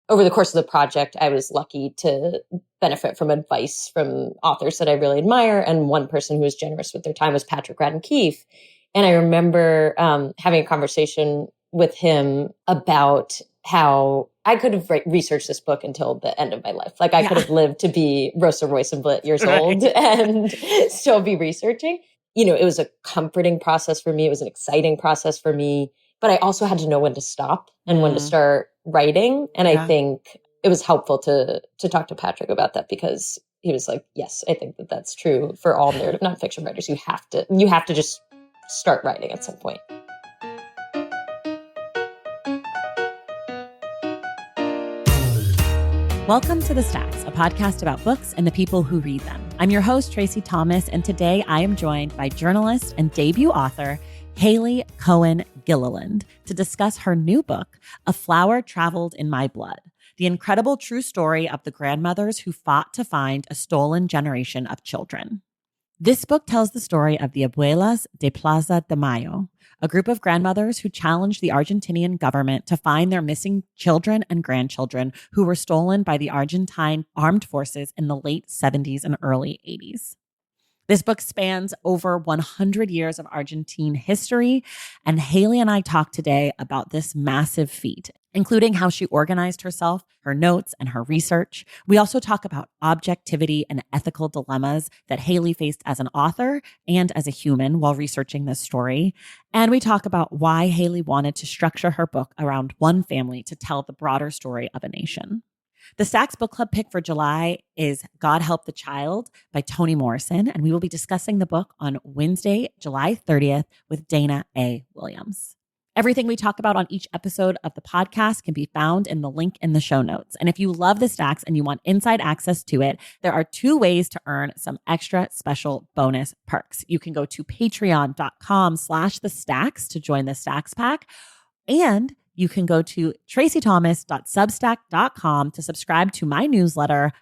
over the course of the project, I was lucky to benefit from advice from authors that I really admire. And one person who was generous with their time was Patrick Radden Keefe. And I remember having a conversation with him about how I could have researched this book until the end of my life. Like I could have lived to be Rosa Roysenblatt years old and still be researching. You know, it was a comforting process for me. It was an exciting process for me. But I also had to know when to stop and when to start writing. And I think it was helpful to talk to Patrick about that, because he was like, yes, I think that that's true for all narrative nonfiction writers. You have to just start writing at some point. Welcome to The Stacks, a podcast about books and the people who read them. I'm your host, Tracy Thomas, and today I am joined by journalist and debut author Haley Cohen Gilliland to discuss her new book, A Flower Traveled in My Blood, the incredible true story of the grandmothers who fought to find a stolen generation of children. This book tells the story of the Abuelas de Plaza de Mayo, a group of grandmothers who challenged the Argentinian government to find their missing children and grandchildren who were stolen by the Argentine armed forces in the late 70s and early 80s. This book spans over 100 years of Argentine history, and Haley and I talked today about this massive feat, including how she organized herself, her notes, and her research. We also talk about objectivity and ethical dilemmas that Haley faced as an author and as a human while researching this story. And we talk about why Haley wanted to structure her book around one family to tell the broader story of a nation. The Stacks Book Club pick for July is God Help the Child by Toni Morrison, and we will be discussing the book on Wednesday, July 30th with Dana A. Williams. Everything we talk about on each episode of the podcast can be found in the link in the show notes. And if you love the Stacks and you want inside access to it, there are 2 ways to earn some extra special bonus perks. You can go to patreon.com/thestacks to join the Stacks Pack, and you can go to tracythomas.substack.com to subscribe to my newsletter,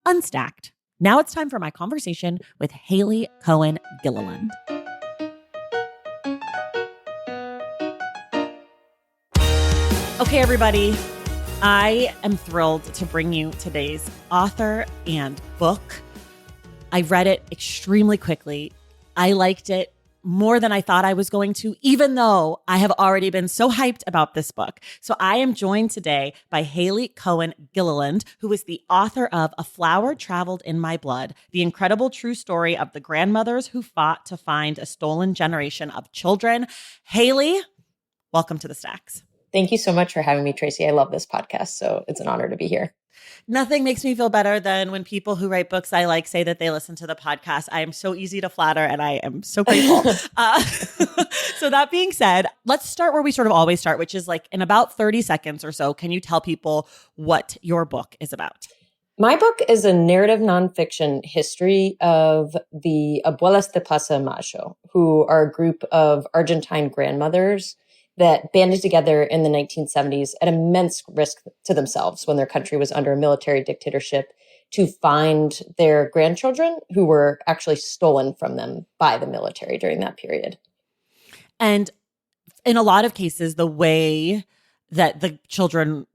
Unstacked. Now it's time for my conversation with Haley Cohen Gilliland. Okay, everybody, I am thrilled to bring you today's author and book. I read it extremely quickly. I liked it more than I thought I was going to, even though I have already been so hyped about this book. So I am joined today by Haley Cohen Gilliland, who is the author of A Flower Traveled in My Blood, the incredible true story of the grandmothers who fought to find a stolen generation of children. Haley, welcome to the Stacks. Thank you so much for having me, Tracy. I love this podcast, so it's an honor to be here. Nothing makes me feel better than when people who write books I like say that they listen to the podcast. I am so easy to flatter, and I am so grateful. So that being said, let's start where we sort of always start, which is like in about 30 seconds or so, can you tell people what your book is about? My book is a narrative nonfiction history of the Abuelas de Plaza de Mayo, who are a group of Argentine grandmothers that banded together in the 1970s at immense risk to themselves when their country was under a military dictatorship to find their grandchildren who were actually stolen from them by the military during that period. And in a lot of cases, the way that the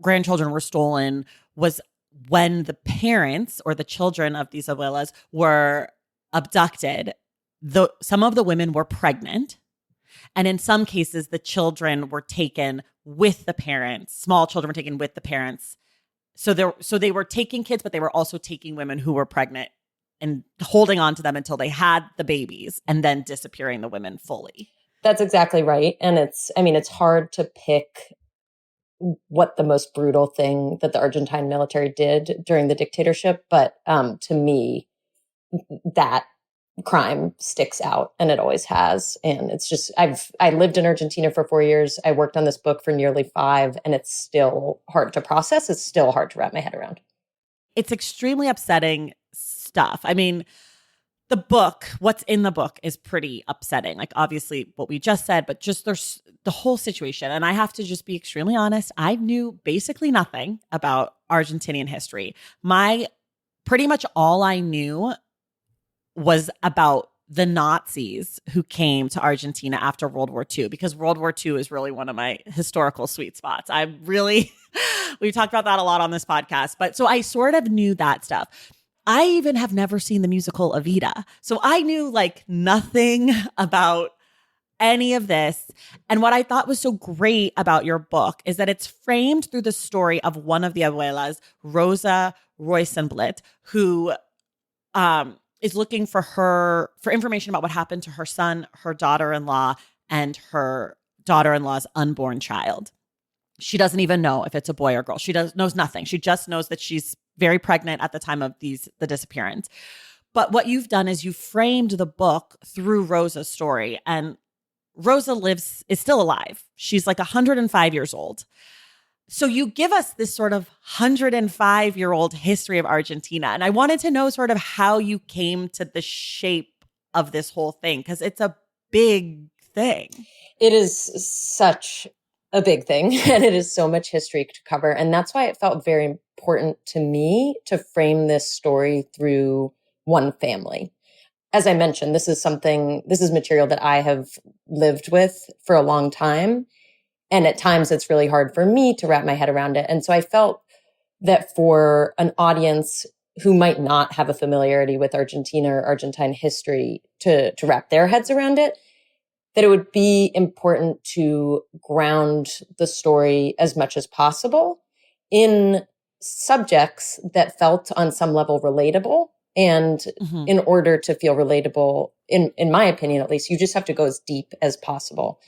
grandchildren were stolen was when the parents or the children of these abuelas were abducted. Some of the women were pregnant. And in some cases, the children were taken with the parents. Small children were taken with the parents. So they were taking kids, but they were also taking women who were pregnant and holding on to them until they had the babies and then disappearing the women fully. That's exactly right. And it's hard to pick what the most brutal thing that the Argentine military did during the dictatorship. But to me, that crime sticks out, and it always has. And it's just, I lived in Argentina for 4 years. I worked on this book for nearly 5, and it's still hard to process. It's still hard to wrap my head around. It's extremely upsetting stuff. I mean, the book, what's in the book is pretty upsetting. Like obviously what we just said, but just there's the whole situation. And I have to just be extremely honest. I knew basically nothing about Argentinian history. Pretty much all I knew was about the Nazis who came to Argentina after World War II, because World War II is really one of my historical sweet spots. We talked about that a lot on this podcast, but so I sort of knew that stuff. I even have never seen the musical Evita. So I knew like nothing about any of this. And what I thought was so great about your book is that it's framed through the story of one of the abuelas, Rosa Roysenblit, who is looking for information about what happened to her son, her daughter-in-law, and her daughter-in-law's unborn child. She doesn't even know if it's a boy or girl. She knows nothing. She just knows that she's very pregnant at the time of the disappearance. But what you've done is you framed the book through Rosa's story, and Rosa is still alive. She's like 105 years old. So you give us this sort of 105-year-old history of Argentina. And I wanted to know sort of how you came to the shape of this whole thing, because it's a big thing. It is such a big thing, and it is so much history to cover. And that's why it felt very important to me to frame this story through one family. As I mentioned, this is material that I have lived with for a long time. And at times it's really hard for me to wrap my head around it. And so I felt that for an audience who might not have a familiarity with Argentina or Argentine history to wrap their heads around it, that it would be important to ground the story as much as possible in subjects that felt on some level relatable. And in order to feel relatable, in my opinion, at least, you just have to go as deep as possible.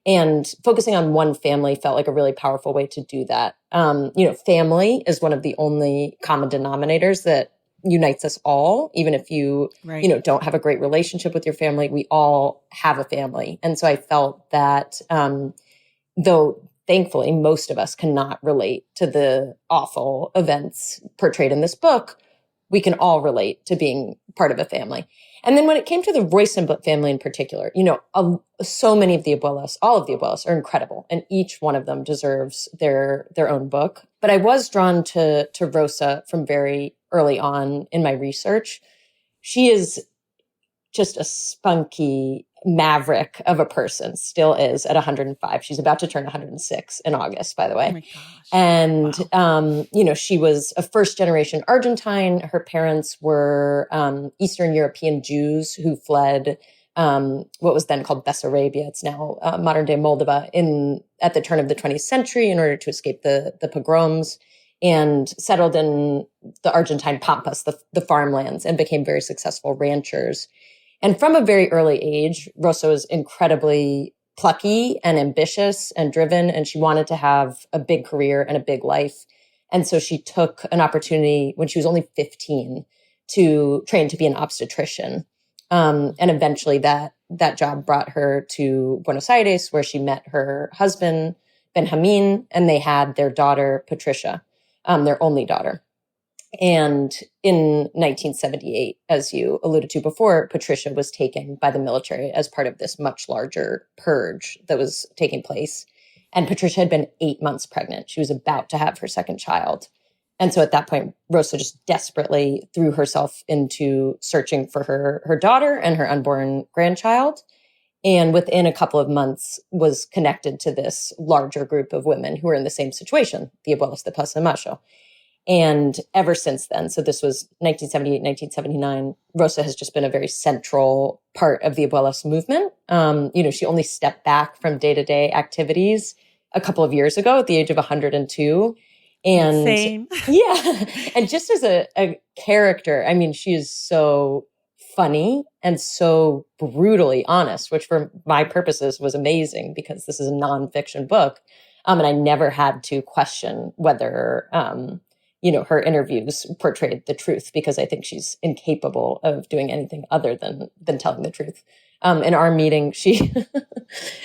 And focusing on one family felt like a really powerful way to do that. Family is one of the only common denominators that unites us all. Even if you, don't have a great relationship with your family, we all have a family. And so I felt that, though thankfully most of us cannot relate to the awful events portrayed in this book, we can all relate to being part of a family. And then when it came to the Roysenblit family in particular, so many of the abuelas, all of the abuelas are incredible, and each one of them deserves their own book. But I was drawn to Rosa from very early on in my research. She is just a spunky maverick of a person, still is at 105. She's about to turn 106 in August, by the way. Oh my gosh. And, wow. She was a first generation Argentine. Her parents were Eastern European Jews who fled what was then called Bessarabia. It's now modern day Moldova at the turn of the 20th century in order to escape the pogroms, and settled in the Argentine pampas, the farmlands, and became very successful ranchers. And from a very early age, Rosa was incredibly plucky and ambitious and driven, and she wanted to have a big career and a big life. And so she took an opportunity when she was only 15 to train to be an obstetrician. And eventually that job brought her to Buenos Aires, where she met her husband, Benjamin, and they had their daughter, Patricia, their only daughter. And in 1978, as you alluded to before, Patricia was taken by the military as part of this much larger purge that was taking place. And Patricia had been 8 months pregnant. She was about to have her second child. And so at that point, Rosa just desperately threw herself into searching for her daughter and her unborn grandchild. And within a couple of months was connected to this larger group of women who were in the same situation, the Abuelas de Plaza de Mayo. And ever since then, so this was 1978, 1979, Rosa has just been a very central part of the Abuelas movement. She only stepped back from day-to-day activities a couple of years ago at the age of 102. And insane. Yeah. And just as a character, I mean, she is so funny and so brutally honest, which for my purposes was amazing because this is a nonfiction book. And I never had to question whether, her interviews portrayed the truth, because I think she's incapable of doing anything other than telling the truth. In our meeting, she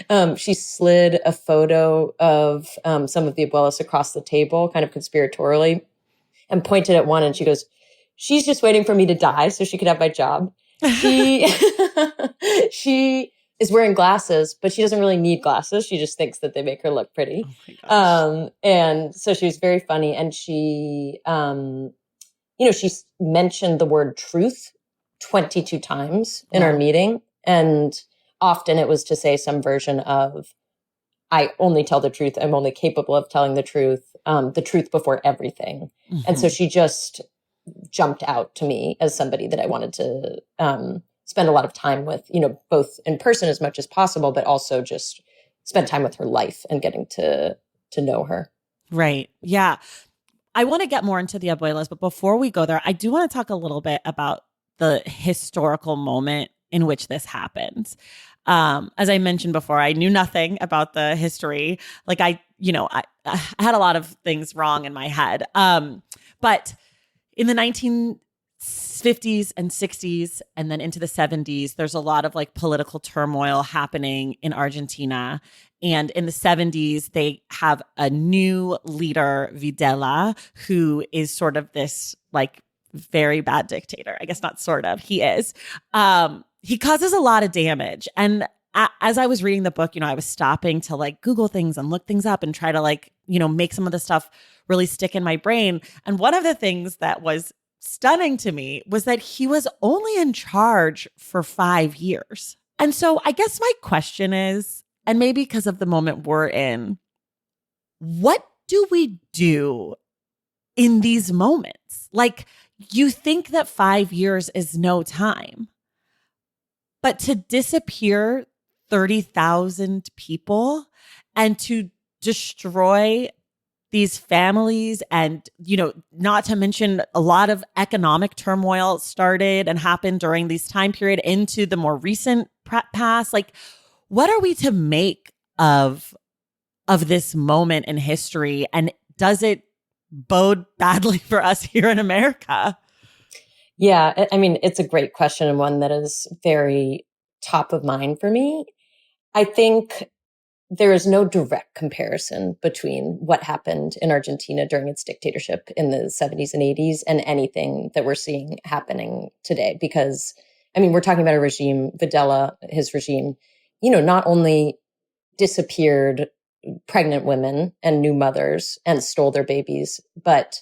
slid a photo of some of the abuelas across the table, kind of conspiratorially, and pointed at one, and she goes, "She's just waiting for me to die so she could have my job." She is wearing glasses, but she doesn't really need glasses. She just thinks that they make her look pretty. Oh my gosh. And so she was very funny. And she, she mentioned the word truth 22 times in our meeting. And often it was to say some version of, I only tell the truth. I'm only capable of telling the truth before everything. Mm-hmm. And so she just jumped out to me as somebody that I wanted to spend a lot of time with, both in person as much as possible, but also just spend time with her life and getting to know her. Right. Yeah. I want to get more into the abuelas, but before we go there, I do want to talk a little bit about the historical moment in which this happens. As I mentioned before, I knew nothing about the history. Like I had a lot of things wrong in my head. But in the 1950s and 60s and then into the 70s, there's a lot of like political turmoil happening in Argentina. And in the 70s, they have a new leader, Videla, who is sort of this like very bad dictator. I guess not sort of, he is. He causes a lot of damage. And as I was reading the book, I was stopping to like Google things and look things up and try to like, make some of the stuff really stick in my brain. And one of the things that was stunning to me was that he was only in charge for 5 years. And so I guess my question is, and maybe because of the moment we're in, what do we do in these moments? Like, you think that 5 years is no time, but to disappear 30,000 people and to destroy these families and, not to mention a lot of economic turmoil started and happened during this time period into the more recent past. Like, what are we to make of this moment in history? And does it bode badly for us here in America? Yeah, I mean, it's a great question and one that is very top of mind for me. I think there is no direct comparison between what happened in Argentina during its dictatorship in the 70s and 80s and anything that we're seeing happening today. Because, I mean, we're talking about a regime, Videla, his regime, not only disappeared pregnant women and new mothers and stole their babies, but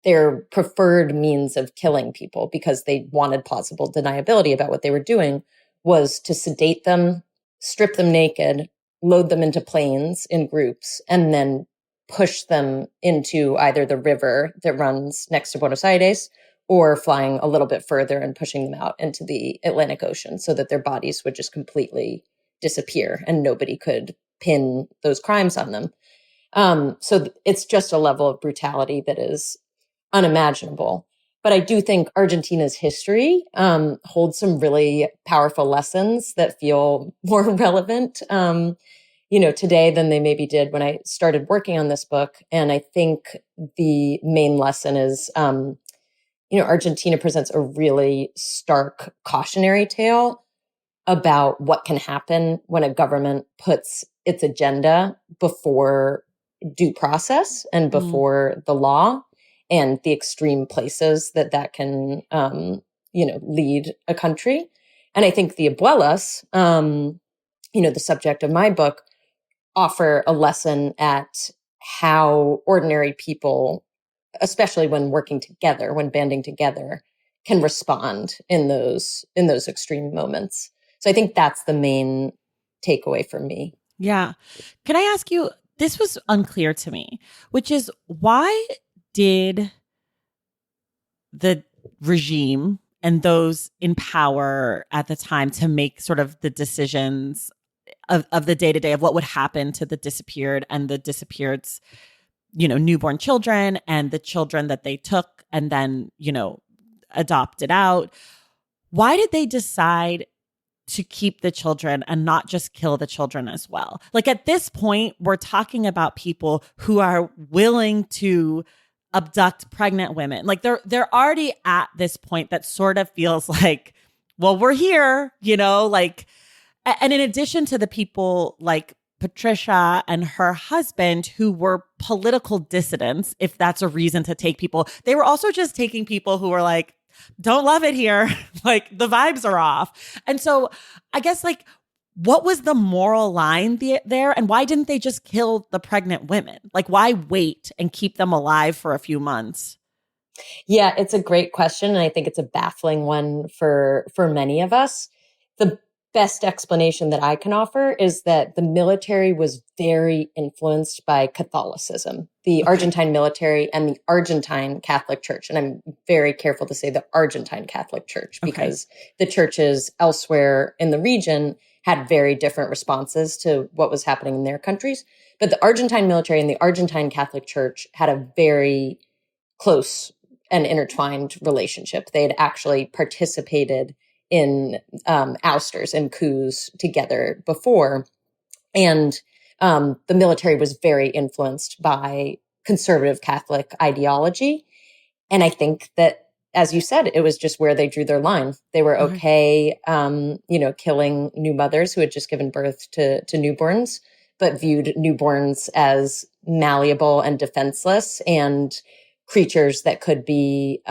their preferred means of killing people because they wanted plausible deniability about what they were doing was to sedate them, strip them naked, load them into planes in groups, and then push them into either the river that runs next to Buenos Aires or flying a little bit further and pushing them out into the Atlantic Ocean so that their bodies would just completely disappear and nobody could pin those crimes on them. So it's just a level of brutality that is unimaginable. But I do think Argentina's history holds some really powerful lessons that feel more relevant, today than they maybe did when I started working on this book. And I think the main lesson is, Argentina presents a really stark cautionary tale about what can happen when a government puts its agenda before due process and before the law, and the extreme places that can, lead a country. And I think the abuelas, the subject of my book, offer a lesson at how ordinary people, especially when working together, when banding together, can respond in those extreme moments. So I think that's the main takeaway for me. Yeah. Can I ask you, this was unclear to me, which is why did the regime and those in power at the time to make sort of the decisions of the day-to-day of what would happen to the disappeared and the disappeared's, newborn children and the children that they took and then, adopted out. Why did they decide to keep the children and not just kill the children as well? Like at this point, we're talking about people who are willing to abduct pregnant women. Like they're already at this point that sort of feels like, well, we're here, and in addition to the people like Patricia and her husband who were political dissidents, if that's a reason to take people, they were also just taking people who were like, don't love it here. Like the vibes are off. And so I guess what was the moral line there? And why didn't they just kill the pregnant women? Like why wait and keep them alive for a few months? Yeah, it's a great question, and I think it's a baffling one for many of us. The best explanation that I can offer is that the military was very influenced by Catholicism, the Okay. Argentine military and the Argentine Catholic Church. And I'm very careful to say the Argentine Catholic Church Okay. because the churches elsewhere in the region had very different responses to what was happening in their countries. But the Argentine military and the Argentine Catholic Church had a very close and intertwined relationship. They had actually participated in ousters and coups together before. And the military was very influenced by conservative Catholic ideology. And I think that, as you said, it was just where they drew their line. They were okay, killing new mothers who had just given birth to newborns, but viewed newborns as malleable and defenseless and creatures that could be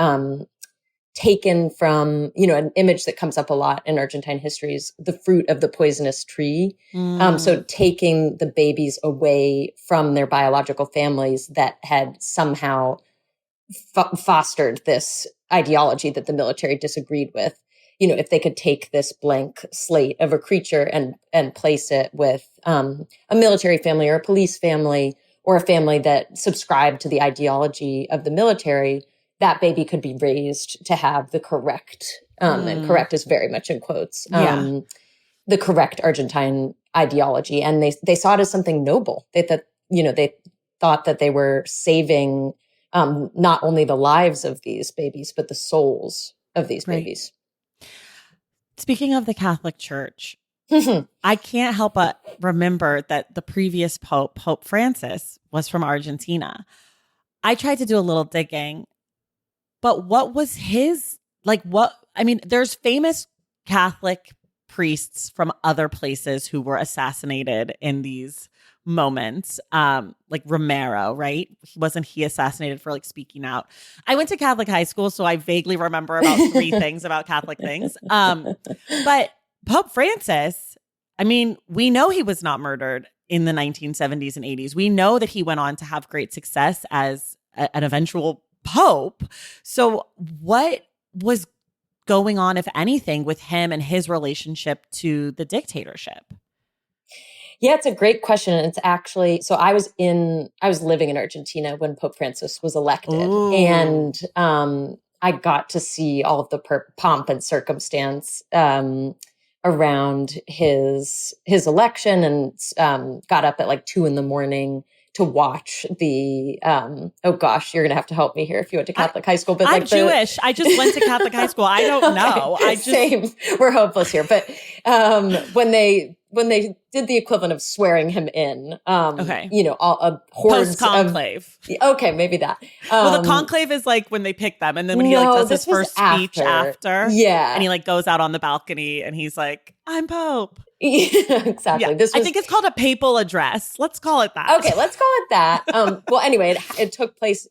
taken from, an image that comes up a lot in Argentine history is the fruit of the poisonous tree. So taking the babies away from their biological families that had somehow fostered this ideology that the military disagreed with. If they could take this blank slate of a creature and place it with a military family or a police family or a family that subscribed to the ideology of the military, that baby could be raised to have the correct, and correct is very much in quotes, the correct Argentine ideology. And they saw it as something noble. They thought that they were saving not only the lives of these babies, but the souls of these babies. Speaking of the Catholic Church, I can't help but remember that the previous Pope, Pope Francis, was from Argentina. I tried to do a little digging, but what was his, there's famous Catholic priests from other places who were assassinated in these moments, like Romero, right? Wasn't he assassinated for speaking out? I went to Catholic high school, so I vaguely remember about 3 things about Catholic things. But Pope Francis, we know he was not murdered in the 1970s and 80s. We know that he went on to have great success as an eventual pope. So what was going on, if anything, with him and his relationship to the dictatorship? Yeah, it's a great question. And it's actually, so I was living in Argentina when Pope Francis was elected. Ooh. And I got to see all of the pomp and circumstance around his election, and got up at 2 a.m. to watch the, oh gosh, you're going to have to help me here if you went to Catholic high school. But I'm Jewish. I just went to Catholic high school. I don't know. Same. We're hopeless here. But when they did the equivalent of swearing him in, all a hordes post-conclave. Okay, maybe that. Well, the conclave is when they pick them, and then when he does his first speech after, yeah, and he goes out on the balcony, and he's like, "I'm Pope." Yeah, exactly. Yeah. I think it's called a papal address. Let's call it that. Okay, let's call it that. Well, anyway, it took place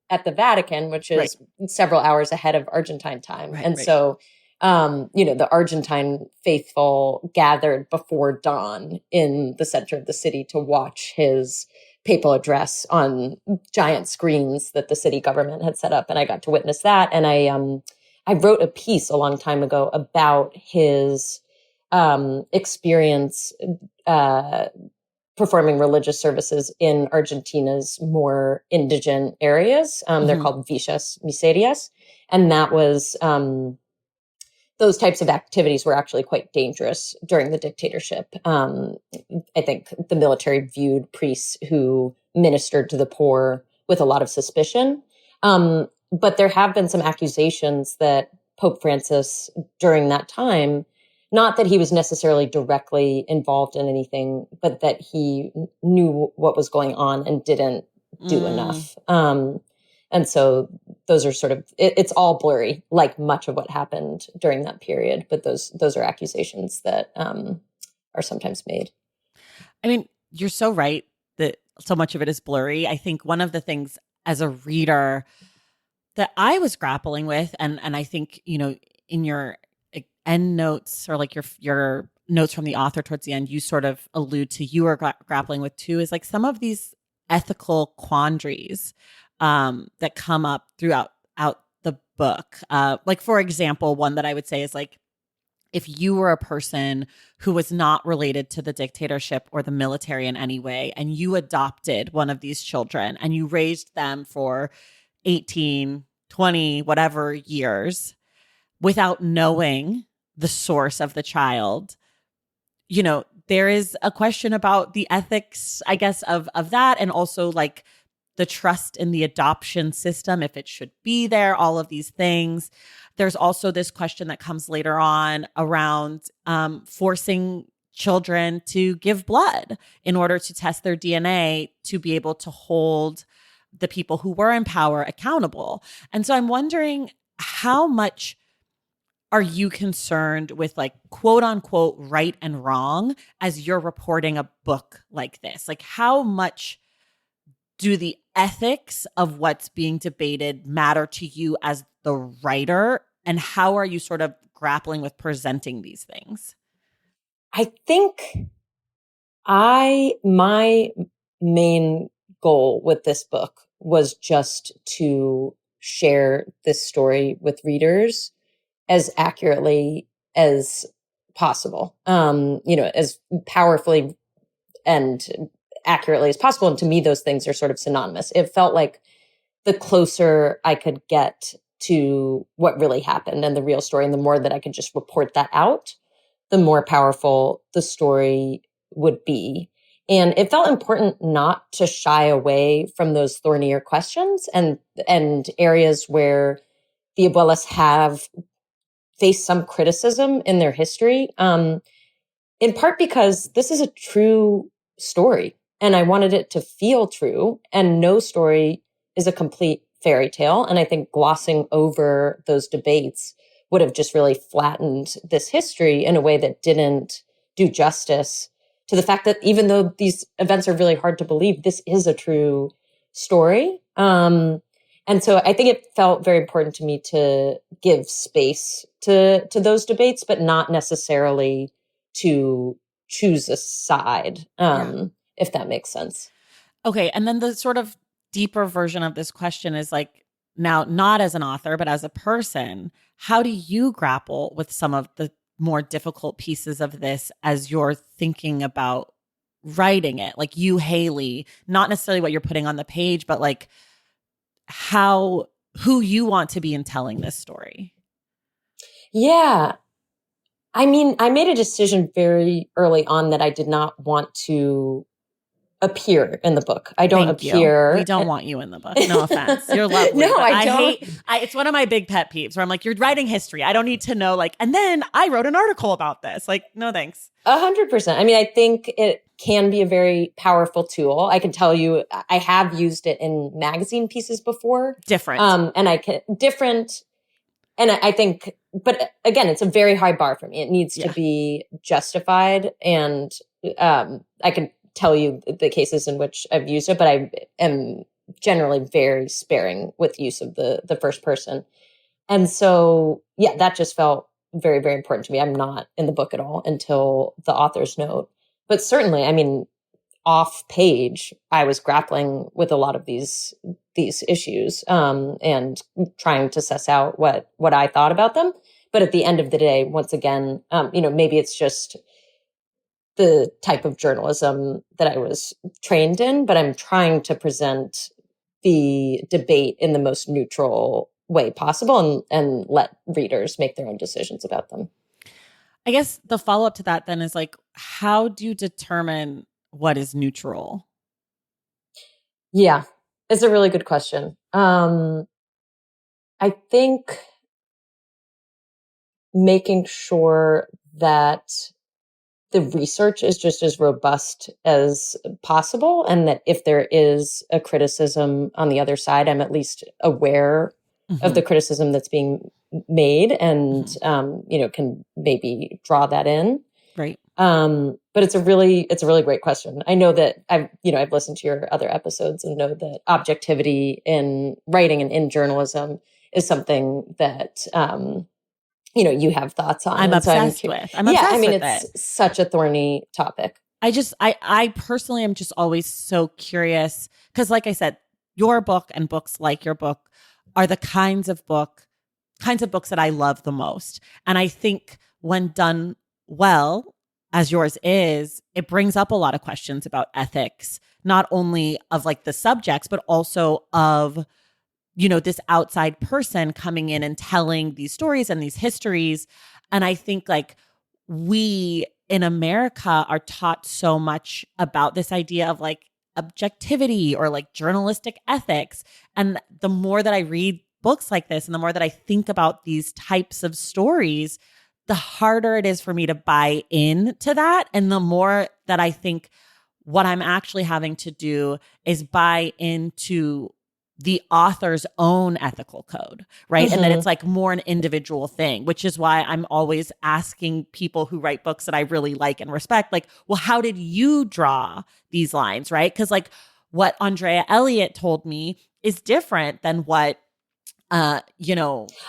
at the Vatican, which is several hours ahead of Argentine time, so. The Argentine faithful gathered before dawn in the center of the city to watch his papal address on giant screens that the city government had set up. And I got to witness that. And I wrote a piece a long time ago about his experience performing religious services in Argentina's more indigent areas. They're called villas miserias. And that was... those types of activities were actually quite dangerous during the dictatorship. I think the military viewed priests who ministered to the poor with a lot of suspicion. But there have been some accusations that Pope Francis, during that time, not that he was necessarily directly involved in anything, but that he knew what was going on and didn't do enough. And so those are sort of, it's all blurry, like much of what happened during that period. But those are accusations that are sometimes made. You're so right that so much of it is blurry. I think one of the things as a reader that I was grappling with, and I think, in your end notes or your notes from the author towards the end, you sort of allude to you were grappling with too, is some of these ethical quandaries that come up throughout out the book. Like, for example, one that I would say is like, if you were a person who was not related to the dictatorship or the military in any way, and you adopted one of these children and you raised them for 18, 20, whatever years without knowing the source of the child, you know, there is a question about the ethics, I guess, of that, and also like the trust in the adoption system, if it should be there, all of these things. There's also this question that comes later on around forcing children to give blood in order to test their DNA to be able to hold the people who were in power accountable. And so I'm wondering, how much are you concerned with like quote unquote right and wrong as you're reporting a book like this? Like, how much do the ethics of what's being debated matter to you as the writer? And how are you sort of grappling with presenting these things? I think my main goal with this book was just to share this story with readers as accurately as possible, as powerfully and accurately as possible. And to me, those things are sort of synonymous. It felt like the closer I could get to what really happened and the real story, and the more that I could just report that out, the more powerful the story would be. And it felt important not to shy away from those thornier questions and areas where the abuelas have faced some criticism in their history, in part because this is a true story and I wanted it to feel true, and no story is a complete fairy tale. And I think glossing over those debates would have just really flattened this history in a way that didn't do justice to the fact that even though these events are really hard to believe, this is a true story. And so I think it felt very important to me to give space to those debates, but not necessarily to choose a side, if that makes sense. Okay. And then the sort of deeper version of this question is like, now, not as an author, but as a person, how do you grapple with some of the more difficult pieces of this as you're thinking about writing it? Like you, Haley, not necessarily what you're putting on the page, but like who you want to be in telling this story. Yeah. I mean, I made a decision very early on that I did not want to appear in the book. I don't appear. We don't want you in the book. No offense. You're lovely. No, I don't. It's one of my big pet peeves where I'm like, you're writing history. I don't need to know like, and then I wrote an article about this. Like, no, thanks. 100%. I mean, I think it can be a very powerful tool. I can tell you, I have used it in magazine pieces before. Different. And I think, but again, it's a very high bar for me. It needs to be justified. And I can tell you the cases in which I've used it, but I am generally very sparing with use of the first person. And so, that just felt very, very important to me. I'm not in the book at all until the author's note. But certainly, I mean, off page, I was grappling with a lot of these issues and trying to suss out what I thought about them. But at the end of the day, once again, maybe it's just the type of journalism that I was trained in, but I'm trying to present the debate in the most neutral way possible and let readers make their own decisions about them. I guess the follow-up to that then is like, how do you determine what is neutral? Yeah, it's a really good question. I think making sure that the research is just as robust as possible, and that if there is a criticism on the other side, I'm at least aware of the criticism that's being made and, can maybe draw that in. Right. But it's a really great question. I know that I've listened to your other episodes and know that objectivity in writing and in journalism is something that, you have thoughts on. I'm obsessed with. It's such a thorny topic. I personally am just always so curious because, like I said, your book and books like your book are the kinds of books that I love the most. And I think when done well, as yours is, it brings up a lot of questions about ethics, not only of like the subjects, but also of, this outside person coming in and telling these stories and these histories. And I think like we in America are taught so much about this idea of like objectivity or like journalistic ethics. And the more that I read books like this and the more that I think about these types of stories, the harder it is for me to buy into that. And the more that I think what I'm actually having to do is buy into the author's own ethical code, right? And that it's like more an individual thing, which is why I'm always asking people who write books that I really like and respect, like, well, how did you draw these lines, right? Because like what Andrea Elliott told me is different than what, I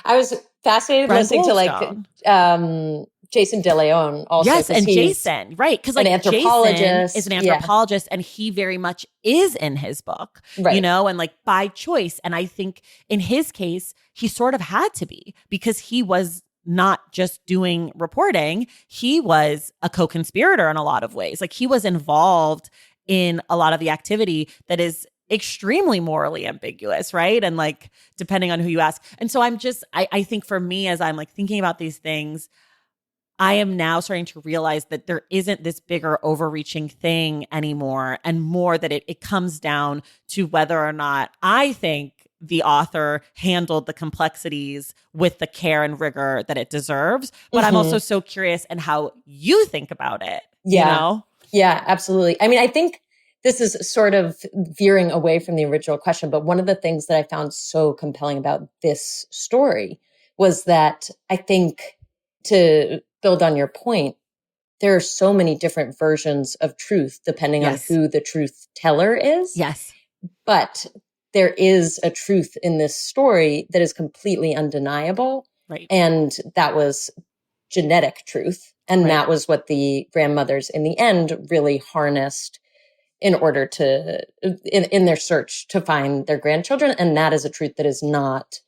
was fascinated Brent listening Goldstone. to like Jason DeLeon also. Yes, and Jason, right? Because like an anthropologist. Jason is an anthropologist, and he very much is in his book, right. And like by choice. And I think in his case, he sort of had to be because he was not just doing reporting; he was a co-conspirator in a lot of ways. Like he was involved in a lot of the activity that is extremely morally ambiguous, right? And like depending on who you ask. And so I think for me, as I'm like thinking about these things, I am now starting to realize that there isn't this bigger overreaching thing anymore, and more that it comes down to whether or not I think the author handled the complexities with the care and rigor that it deserves. But I'm also so curious in how you think about it. Yeah. Yeah, absolutely. I mean, I think this is sort of veering away from the original question, but one of the things that I found so compelling about this story was that I think, to build on your point, there are so many different versions of truth depending on who the truth teller is. Yes. But there is a truth in this story that is completely undeniable. Right. And that was genetic truth. And that was what the grandmothers in the end really harnessed in order to, in their search to find their grandchildren. And that is a truth that is not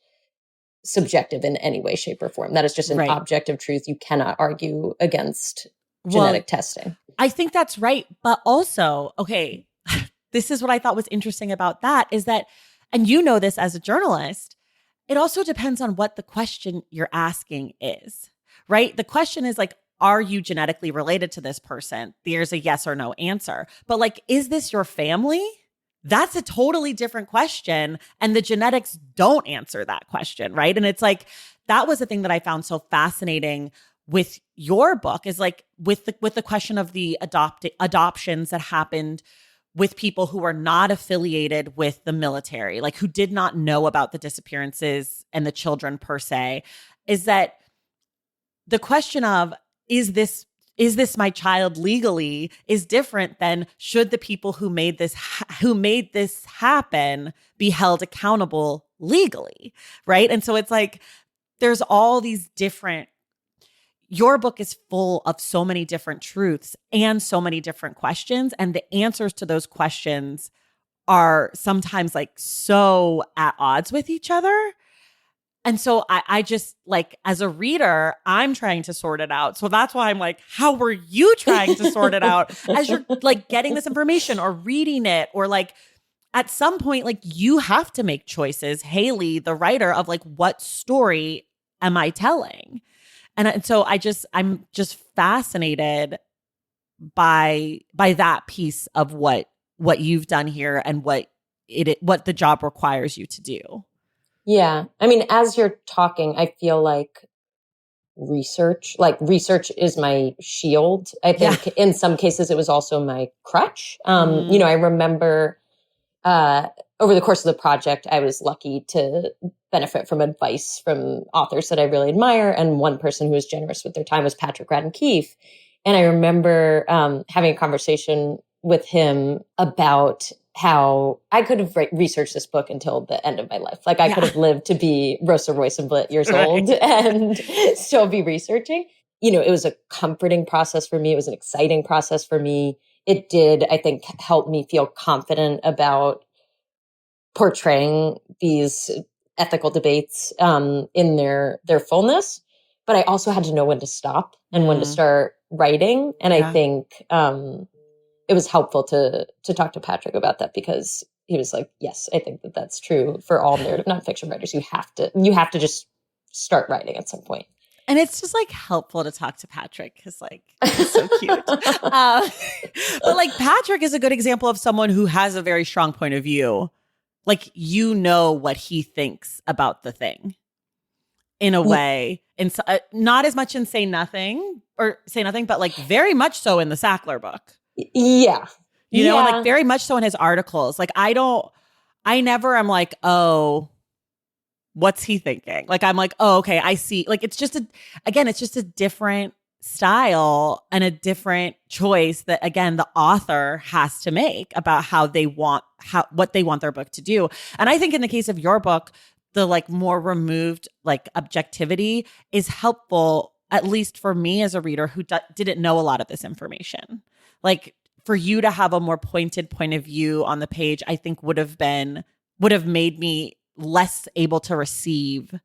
subjective in any way, shape, or form. That is just an objective truth. You cannot argue against genetic testing. I think that's right. But also, okay, this is what I thought was interesting about that is that, and you know this as a journalist, it also depends on what the question you're asking is, right? The question is like, are you genetically related to this person? There's a yes or no answer. But like, is this your family? That's a totally different question. And the genetics don't answer that question, right? And it's like, that was the thing that I found so fascinating with your book is like with the question of the adoptions that happened with people who were not affiliated with the military, like who did not know about the disappearances and the children per se, is that the question of, is this my child legally is different than should the people who made this happen be held accountable legally, right? And so it's like there's all these different, your book is full of so many different truths and so many different questions, and the answers to those questions are sometimes like so at odds with each other. And so I just like, as a reader, I'm trying to sort it out. So that's why I'm like, how were you trying to sort it out as you're like getting this information or reading it? Or like at some point, like you have to make choices, Haley, the writer, of like, what story am I telling? And so I'm just fascinated by that piece of what you've done here and what the job requires you to do. Yeah. I mean, as you're talking, I feel like research is my shield. I think in some cases it was also my crutch. I remember over the course of the project, I was lucky to benefit from advice from authors that I really admire. And one person who was generous with their time was Patrick Radden Keefe. And I remember having a conversation with him about how I could have researched this book until the end of my life. Like I could have lived to be Rosa Roisenblatt years old and still be researching. It was a comforting process for me. It was an exciting process for me. It did, I think, help me feel confident about portraying these ethical debates in their fullness, but I also had to know when to stop and when to start writing. And I think it was helpful to talk to Patrick about that, because he was like, yes, I think that that's true for all narrative nonfiction writers. You have to just start writing at some point. And it's just like helpful to talk to Patrick because like he's so cute. But like Patrick is a good example of someone who has a very strong point of view. Like, you know what he thinks about the thing in a way. And so, not as much in Say Nothing, but like very much so in the Sackler book. Yeah. You know, and like very much so in his articles. Like I'm like, oh, what's he thinking? Like, I'm like, oh, okay, I see. Like, it's just a different style and a different choice that, again, the author has to make about what they want their book to do. And I think in the case of your book, the like more removed like objectivity is helpful, at least for me as a reader who didn't know a lot of this information. Like, for you to have a more pointed point of view on the page, I think would have made me less able to receive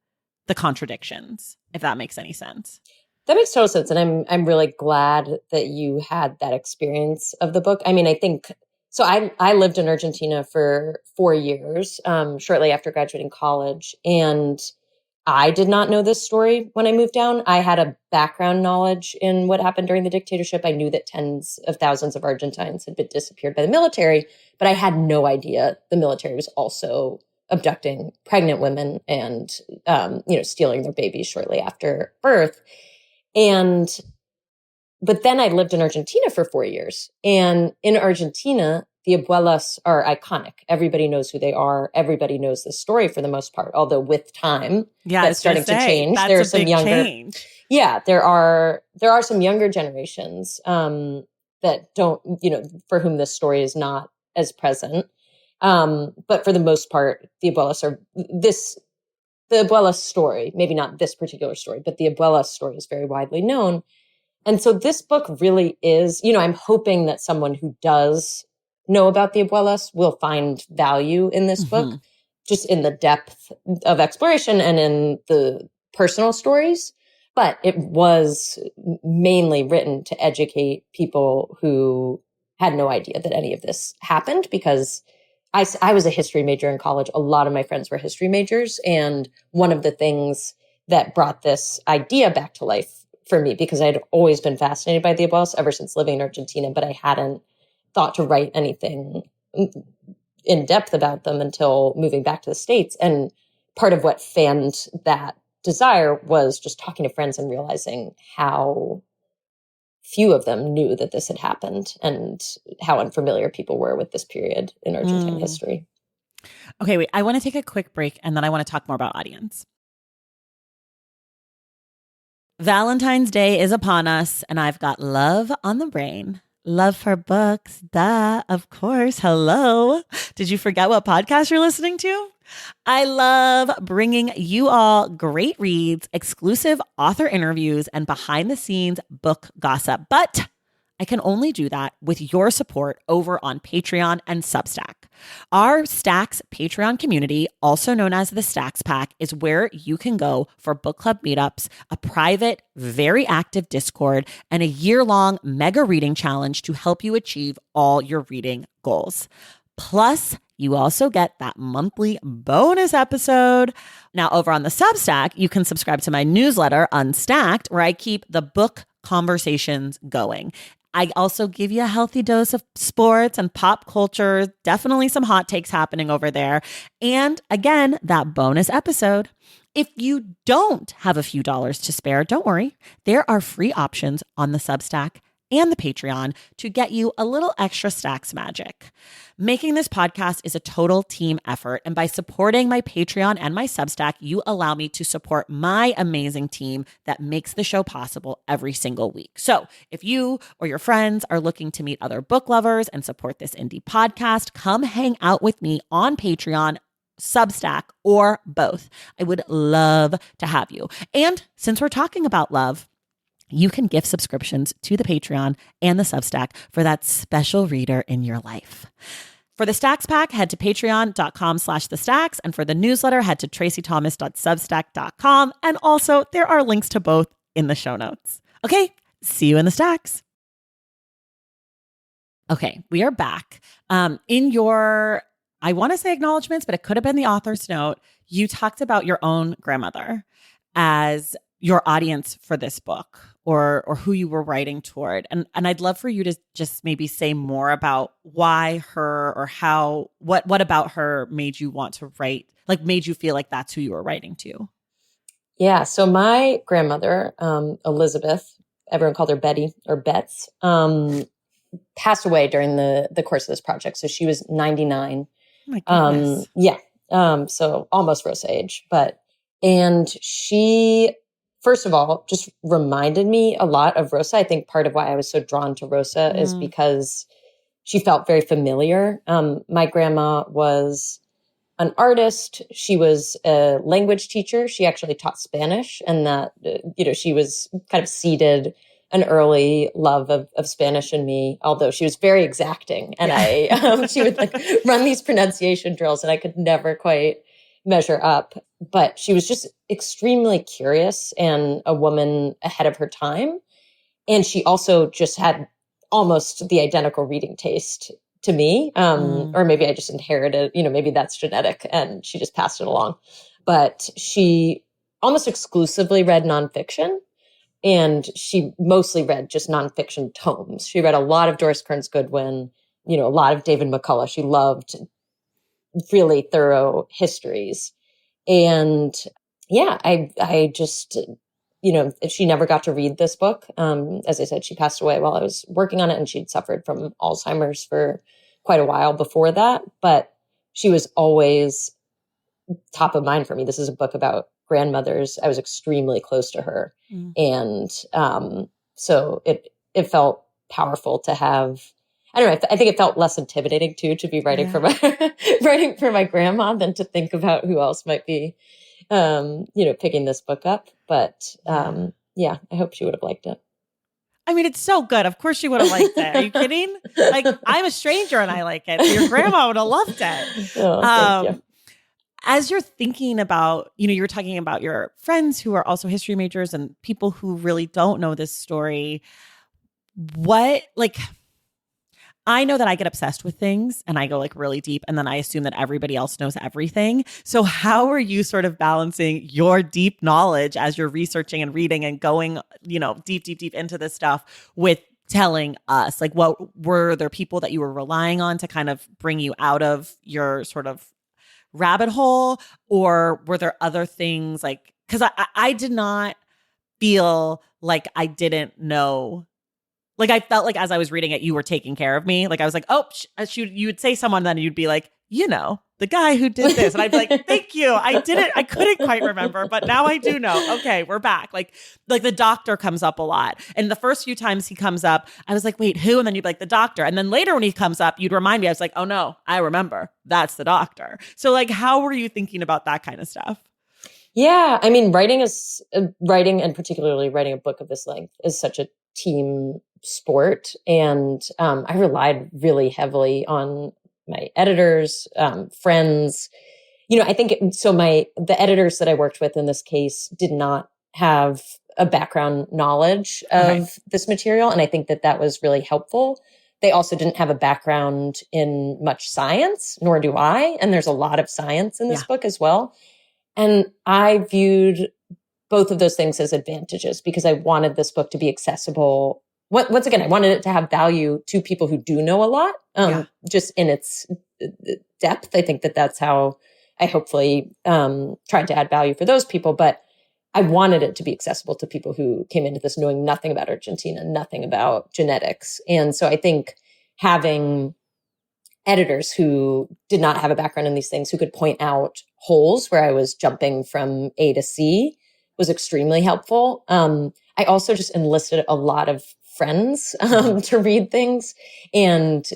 the contradictions, if that makes any sense. That makes total sense. And I'm really glad that you had that experience of the book. I mean, I think, so I lived in Argentina for 4 years, shortly after graduating college. And I did not know this story when I moved down. I had a background knowledge in what happened during the dictatorship. I knew that tens of thousands of Argentines had been disappeared by the military, but I had no idea the military was also abducting pregnant women and, stealing their babies shortly after birth. But then I lived in Argentina for 4 years. And in Argentina, the abuelas are iconic. Everybody knows who they are. Everybody knows the story for the most part, although with time, that's starting to change. There are some younger change. Yeah, there are some younger generations that don't, for whom this story is not as present. But for the most part, the abuela story, maybe not this particular story, but the abuela story is very widely known. And so this book really is, I'm hoping that someone who does know about the abuelas will find value in this book, just in the depth of exploration and in the personal stories. But it was mainly written to educate people who had no idea that any of this happened, because I was a history major in college. A lot of my friends were history majors. And one of the things that brought this idea back to life for me, because I'd always been fascinated by the abuelas ever since living in Argentina, but I hadn't thought to write anything in depth about them until moving back to the States. And part of what fanned that desire was just talking to friends and realizing how few of them knew that this had happened and how unfamiliar people were with this period in Argentine history. Okay, wait, I want to take a quick break and then I want to talk more about audience. Valentine's Day is upon us and I've got love on the brain. Love for books, duh, of course. Hello. Did you forget what podcast you're listening to? I love bringing you all great reads, exclusive author interviews, and behind the scenes book gossip. But I can only do that with your support over on Patreon and Substack. Our Stacks Patreon community, also known as the Stacks Pack, is where you can go for book club meetups, a private, very active Discord, and a year-long mega reading challenge to help you achieve all your reading goals. Plus, you also get that monthly bonus episode. Now, over on the Substack, you can subscribe to my newsletter, Unstacked, where I keep the book conversations going. I also give you a healthy dose of sports and pop culture, definitely some hot takes happening over there. And again, that bonus episode. If you don't have a few dollars to spare, don't worry. There are free options on the Substack and the Patreon to get you a little extra Stacks magic. Making this podcast is a total team effort, and by supporting my Patreon and my Substack, you allow me to support my amazing team that makes the show possible every single week. So if you or your friends are looking to meet other book lovers and support this indie podcast, come hang out with me on Patreon, Substack, or both. I would love to have you. And since we're talking about love, you can gift subscriptions to the Patreon and the Substack for that special reader in your life. For the Stacks Pack, head to patreon.com/thestacks. And for the newsletter, head to tracythomas.substack.com. And also, there are links to both in the show notes. Okay, see you in the stacks. Okay, we are back. In your, I want to say acknowledgments, but it could have been the author's note, you talked about your own grandmother as your audience for this book, or who you were writing toward. And I'd love for you to just maybe say more about why her, or how, what about her made you want to write, like made you feel like that's who you were writing to. Yeah. So my grandmother, Elizabeth, everyone called her Betty or Betts, passed away during the course of this project. So she was 99. Oh my goodness. Yeah. So almost Rosa age, and she, first of all, just reminded me a lot of Rosa. I think part of why I was so drawn to Rosa is because she felt very familiar. My grandma was an artist. She was a language teacher. She actually taught Spanish, and that, she was kind of seeded an early love of Spanish in me, although she was very exacting. And she would like run these pronunciation drills and I could never quite measure up. But she was just extremely curious and a woman ahead of her time. And she also just had almost the identical reading taste to me. Or maybe I just inherited, maybe that's genetic and she just passed it along. But she almost exclusively read nonfiction. And she mostly read just nonfiction tomes. She read a lot of Doris Kearns Goodwin, a lot of David McCullough. She loved really thorough histories. And yeah, I just, she never got to read this book. As I said, she passed away while I was working on it, and she'd suffered from Alzheimer's for quite a while before that. But she was always top of mind for me. This is a book about grandmothers. I was extremely close to her. And so it felt powerful to have, I don't know, I think it felt less intimidating too, to be writing for my grandma than to think about who else might be, picking this book up. But I hope she would have liked it. I mean, it's so good. Of course she would have liked it. Are you kidding? Like, I'm a stranger and I like it. Your grandma would have loved it. Thank you. As you're thinking about, you were talking about your friends who are also history majors and people who really don't know this story. I know that I get obsessed with things and I go like really deep, and then I assume that everybody else knows everything. So how are you sort of balancing your deep knowledge as you're researching and reading and going, deep into this stuff with telling us? Like, what were there people that you were relying on to kind of bring you out of your sort of rabbit hole, or were there other things like, because I did not feel like I didn't know. Like, I felt like as I was reading it, you were taking care of me. Like, I was like, oh, you would say someone, then you'd be like, the guy who did this. And I'd be like, thank you. I couldn't quite remember, but now I do know. Okay, we're back. Like the doctor comes up a lot. And the first few times he comes up, I was like, wait, who? And then you'd be like, the doctor. And then later when he comes up, you'd remind me. I was like, oh no, I remember. That's the doctor. So like, how were you thinking about that kind of stuff? Yeah. I mean, writing and particularly writing a book of this length is such a team sport. And I relied really heavily on my editors, friends. I think the editors that I worked with in this case did not have a background knowledge of this material. And I think that was really helpful. They also didn't have a background in much science, nor do I. And there's a lot of science in this book as well. And I viewed both of those things as advantages because I wanted this book to be accessible. Once again, I wanted it to have value to people who do know a lot, just in its depth. I think that's how I hopefully tried to add value for those people. But I wanted it to be accessible to people who came into this knowing nothing about Argentina, nothing about genetics. And so I think having editors who did not have a background in these things, who could point out holes where I was jumping from A to C, was extremely helpful. I also just enlisted a lot of friends to read things. And,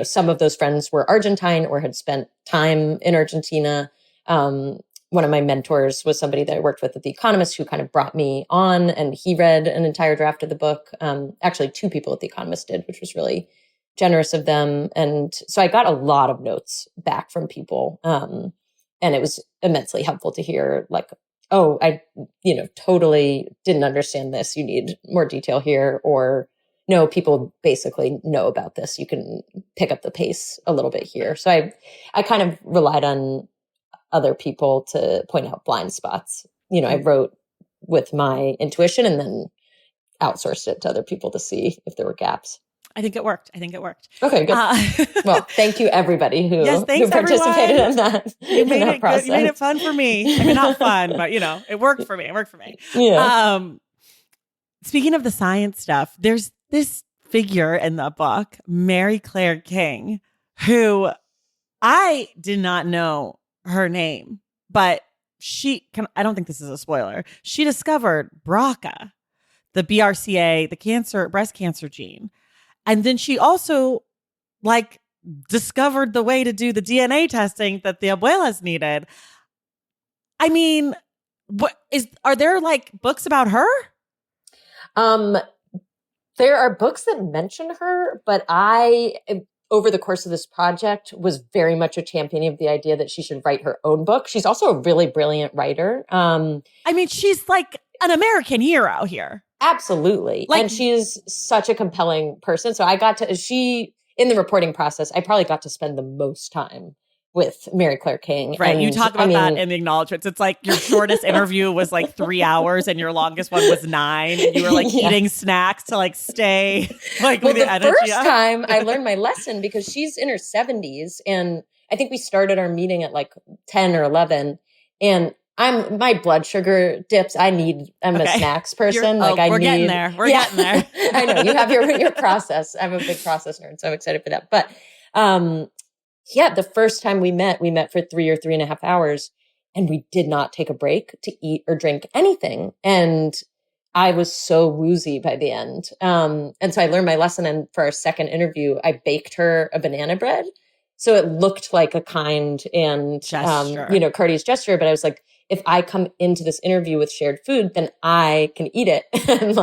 some of those friends were Argentine or had spent time in Argentina. One of my mentors was somebody that I worked with at The Economist who kind of brought me on, and he read an entire draft of the book. Actually, two people at The Economist did, which was really, generous of them. And so I got a lot of notes back from people. And it was immensely helpful to hear like, oh, I, totally didn't understand this. You need more detail here. Or no, people basically know about this. You can pick up the pace a little bit here. So I kind of relied on other people to point out blind spots. I wrote with my intuition and then outsourced it to other people to see if there were gaps. I think it worked. Okay, good. Well, thank you everybody who participated in that. You made it good. You made it fun for me. I mean, not fun, but it worked for me. Yeah. Speaking of the science stuff, there's this figure in the book, Mary Claire King, who I did not know her name, but I don't think this is a spoiler. She discovered BRCA, the BRCA, the breast cancer gene. And then she also discovered the way to do the DNA testing that the abuelas needed. I mean, are there books about her? There are books that mention her, but I, over the course of this project, was very much a champion of the idea that she should write her own book. She's also a really brilliant writer. I mean, she's an American hero here. Absolutely. And she's such a compelling person. So in the reporting process, I probably got to spend the most time with Mary Claire King. Right. And, you talk about that in the acknowledgments. It's your shortest interview was 3 hours and your longest one was 9. And you were eating snacks to stay with the energy. First time I learned my lesson because she's in her 70s. And I think we started our meeting at 10 or 11. And my blood sugar dips. I'm a snacks person. We're getting there. We're getting there. I know you have your process. I'm a big process nerd, so I'm excited for that. But, the first time we met for 3 or 3.5 hours and we did not take a break to eat or drink anything. And I was so woozy by the end. And so I learned my lesson. And for our second interview, I baked her a banana bread. So it looked like a kind and, courteous gesture. But I was like, if I come into this interview with shared food, then I can eat it and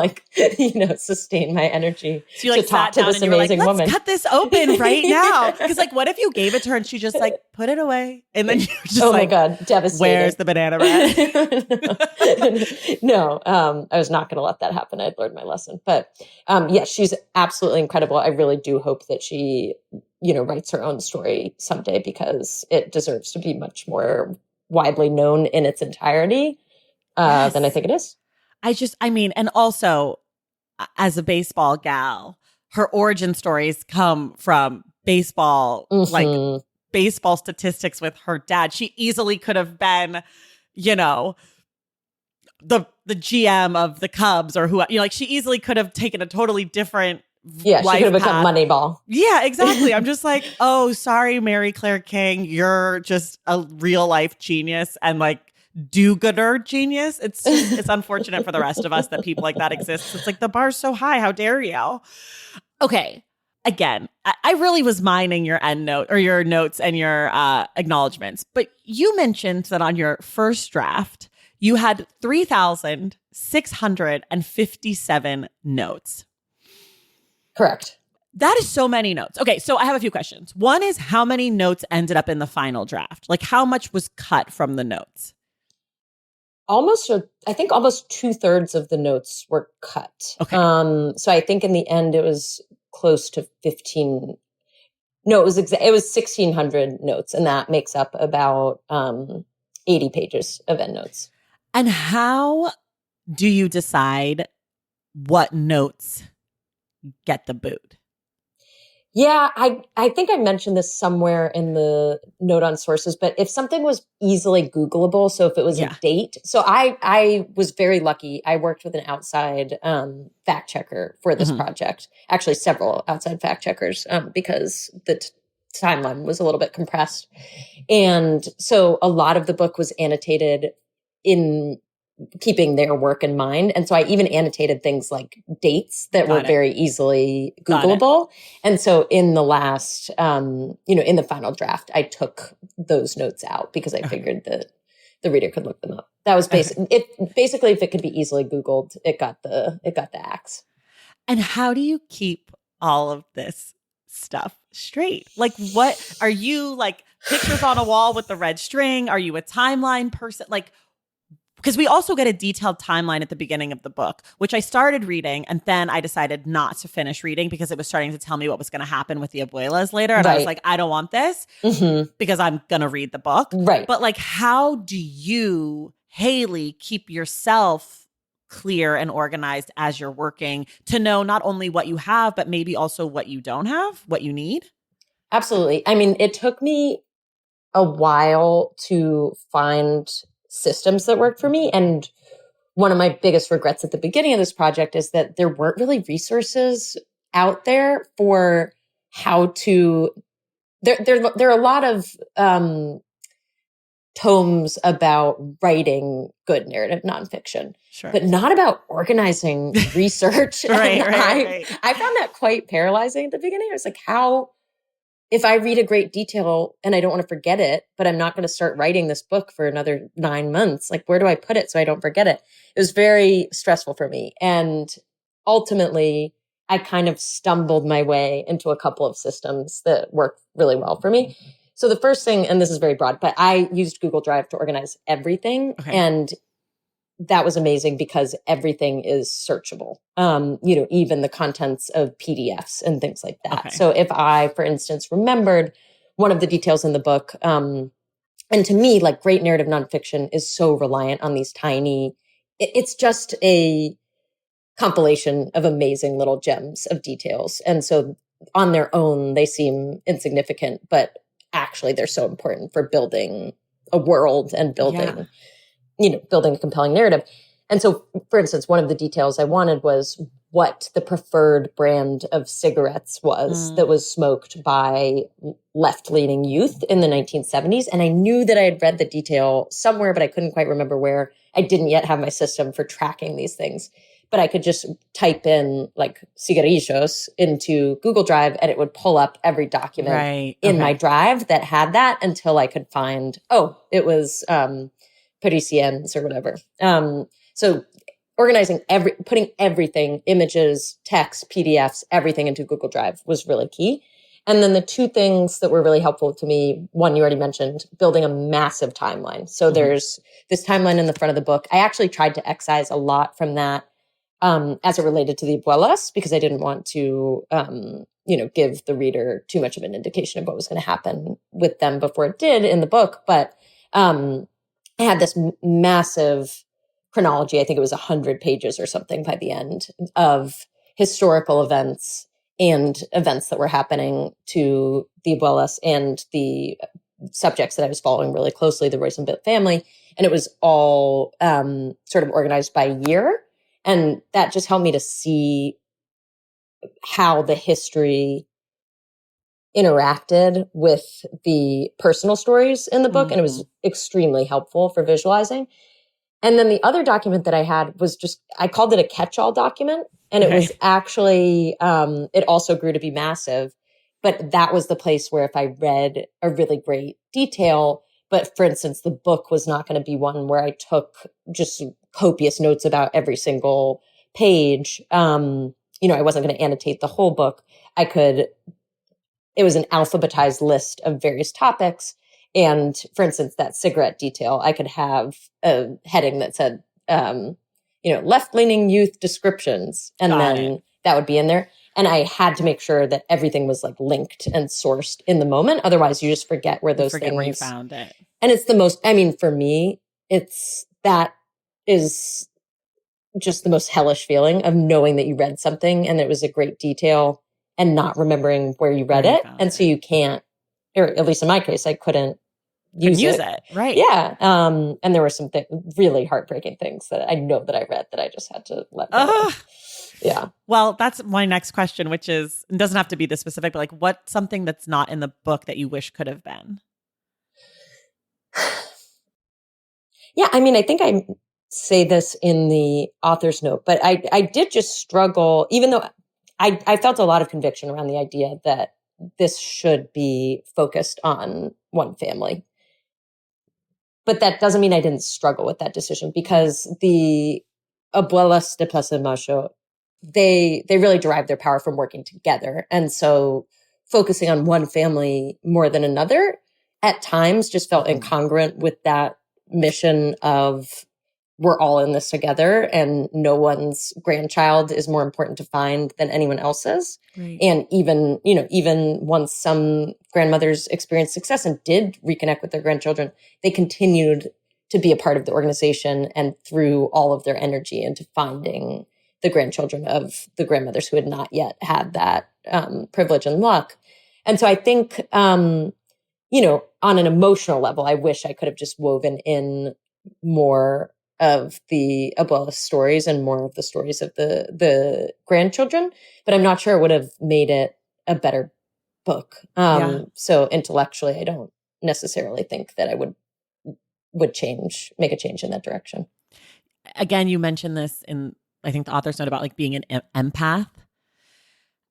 sustain my energy so to talk to this amazing woman. Let's cut this open right now. Because what if you gave it to her and she just put it away? And then you're just oh my God, devastating. Where's the banana bread? No, I was not going to let that happen. I'd learned my lesson. But she's absolutely incredible. I really do hope that she, writes her own story someday because it deserves to be much more widely known in its entirety than I think it is. And also as a baseball gal, her origin stories come from baseball, baseball statistics with her dad. She easily could have been, the GM of the Cubs or who, she easily could have taken a totally different she could have become Moneyball. Yeah, exactly. I'm just oh, sorry, Mary Claire King. You're just a real life genius and do-gooder genius. It's unfortunate for the rest of us that people like that exist. It's the bar's so high. How dare you? Okay. Again, I really was mining your end note or your notes and your acknowledgments, but you mentioned that on your first draft, you had 3,657 notes. Correct. That is so many notes. Okay, so I have a few questions. One is how many notes ended up in the final draft? How much was cut from the notes? I think almost 2/3 of the notes were cut. Okay. So I think in the end it was close to 15. No, it was 1,600 notes, and that makes up about 80 pages of endnotes. And how do you decide what notes get the boot? Yeah, I think I mentioned this somewhere in the note on sources, but if something was easily Googleable, so if it was a date, so I was very lucky. I worked with an outside fact checker for this project, actually several outside fact checkers, because the timeline was a little bit compressed. And so a lot of the book was annotated in keeping their work in mind. And so I even annotated things like dates that were very easily Googleable. And so in the last, in the final draft, I took those notes out because I figured that the reader could look them up. That was basically if it could be easily Googled, it got the axe. And how do you keep all of this stuff straight. Like, what are you like? Pictures on a wall with the red string? Are you a timeline person? Like, because we also get a detailed timeline at the beginning of the book, which I started reading, and then I decided not to finish reading because it was starting to tell me what was going to happen with the abuelas later. And I was like, I don't want this because I'm going to read the book. Right. But like, how do you, Haley, keep yourself clear and organized as you're working to know not only what you have, but maybe also what you don't have, what you need? Absolutely. I mean, it took me a while to find systems that work for me. And one of my biggest regrets at the beginning of this project is that there weren't really resources out there for how to, there are a lot of tomes about writing good narrative nonfiction, but not about organizing research. Right. I found that quite paralyzing at the beginning. I was like, how, if I read a great detail and I don't want to forget it, but I'm not going to start writing this book for another 9 months, like where do I put it so I don't forget it? It was very stressful for me. And ultimately, I kind of stumbled my way into a couple of systems that worked really well for me. So the first thing, and this is very broad, but I used Google Drive to organize everything. Okay. And that was amazing because everything is searchable. You know, even the contents of PDFs and things like that. Okay. So if I, for instance, remembered one of the details in the book, and to me, like great narrative nonfiction is so reliant on these tiny, it's just a compilation of amazing little gems of details. And so on their own, they seem insignificant, but actually they're so important for building a world and building building a compelling narrative. And so, for instance, one of the details I wanted was what the preferred brand of cigarettes was that was smoked by left-leaning youth in the 1970s. And I knew that I had read the detail somewhere, but I couldn't quite remember where. I didn't yet have my system for tracking these things. But I could just type in like cigarrillos into Google Drive and it would pull up every document in my drive that had that until I could find, it was Parisiennes or whatever. So organizing putting everything, images, text, PDFs, everything into Google Drive was really key. And then the two things that were really helpful to me, one you already mentioned, building a massive timeline. So there's this timeline in the front of the book. I actually tried to excise a lot from that as it related to the abuelas, because I didn't want to, give the reader too much of an indication of what was going to happen with them before it did in the book. But I had this massive chronology. I think it was 100 pages or something by the end of historical events and events that were happening to the abuelas and the subjects that I was following really closely, the Rosenblit family. And it was all sort of organized by year. And that just helped me to see how the history interacted with the personal stories in the book. And it was extremely helpful for visualizing. And then the other document that I had was I called it a catch-all document. And it was actually, it also grew to be massive. But that was the place where if I read a really great detail, but for instance, the book was not going to be one where I took just copious notes about every single page. I wasn't going to annotate the whole book. It was an alphabetized list of various topics. And for instance, that cigarette detail, I could have a heading that said, left-leaning youth descriptions. And that would be in there. And I had to make sure that everything was like linked and sourced in the moment. Otherwise you just forget where things where you found it. And it's the most, for me, that is just the most hellish feeling of knowing that you read something and it was a great detail and not remembering where you read it. And so you can't, or at least in my case, I couldn't use it. Right. Yeah. And there were some really heartbreaking things that I know that I read that I just had to let go. Yeah. Well, that's my next question, which is, it doesn't have to be this specific, but like what's something that's not in the book that you wish could have been? Yeah. I think I say this in the author's note, but I did just struggle, even though I felt a lot of conviction around the idea that this should be focused on one family. But that doesn't mean I didn't struggle with that decision, because the abuelas de Plaza de Mayo, they really derive their power from working together. And so focusing on one family more than another at times just felt incongruent with that mission of we're all in this together and no one's grandchild is more important to find than anyone else's. Right. And even once some grandmothers experienced success and did reconnect with their grandchildren, they continued to be a part of the organization and threw all of their energy into finding the grandchildren of the grandmothers who had not yet had that privilege and luck. And so I think, on an emotional level, I wish I could have just woven in more of the Abuela stories and more of the stories of the grandchildren, but I'm not sure it would have made it a better book. So intellectually, I don't necessarily think that I would make a change in that direction. Again, you mentioned this in, I think, the author's note about like being an empath.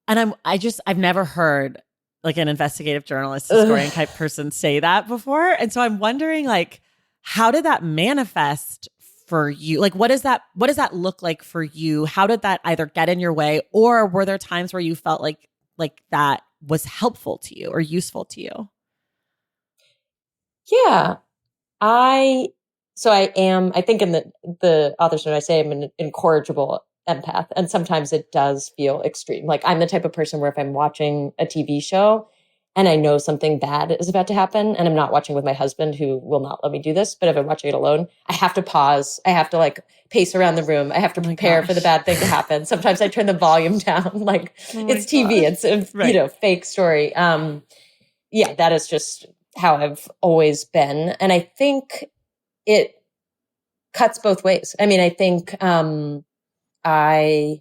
And I've never heard like an investigative journalist, historian type person say that before. And so I'm wondering, like, how did that manifest for you? Like, what does that look like for you? How did that either get in your way, or were there times where you felt like that was helpful to you or useful to you? Yeah. I think in the author's note, I say I'm an incorrigible empath. And sometimes it does feel extreme. Like I'm the type of person where if I'm watching a TV show and I know something bad is about to happen, and I'm not watching with my husband who will not let me do this, but if I'm watching it alone, I have to pause. I have to like pace around the room. I have to prepare for the bad thing to happen. Sometimes I turn the volume down. Like it's TV. It's a fake story. That is just how I've always been. And I think it cuts both ways. I mean, I think I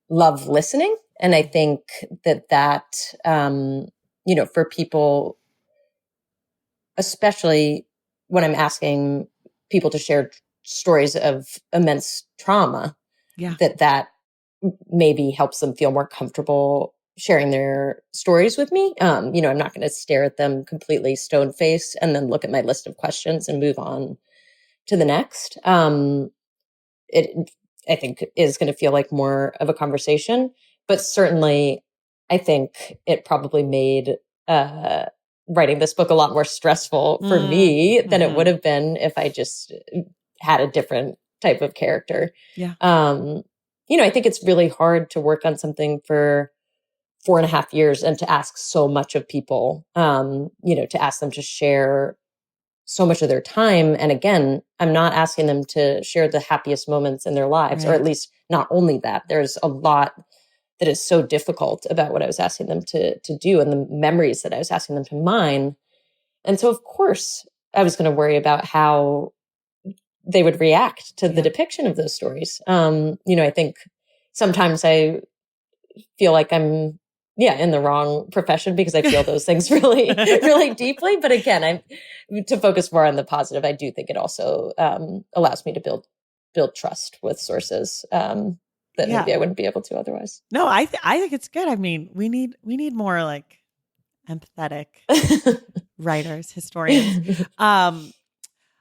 love listening. And I think that for people, especially when I'm asking people to share stories of immense trauma, that maybe helps them feel more comfortable sharing their stories with me. I'm not going to stare at them completely stone faced and then look at my list of questions and move on to the next. It, I think, is going to feel like more of a conversation, but certainly I think it probably made writing this book a lot more stressful for me than it would have been if I just had a different type of character. Yeah. I think it's really hard to work on something for 4.5 years and to ask so much of people, to ask them to share so much of their time. And again, I'm not asking them to share the happiest moments in their lives, or at least not only that. There's a lot that is so difficult about what I was asking them to do and the memories that I was asking them to mine. And so, of course, I was going to worry about how they would react to the depiction of those stories. I think sometimes I feel like I'm in the wrong profession because I feel those things really, really deeply. But again, to focus more on the positive, I do think it also allows me to build trust with sources that maybe I wouldn't be able to otherwise. No, I think it's good. I mean, we need more like empathetic writers, historians.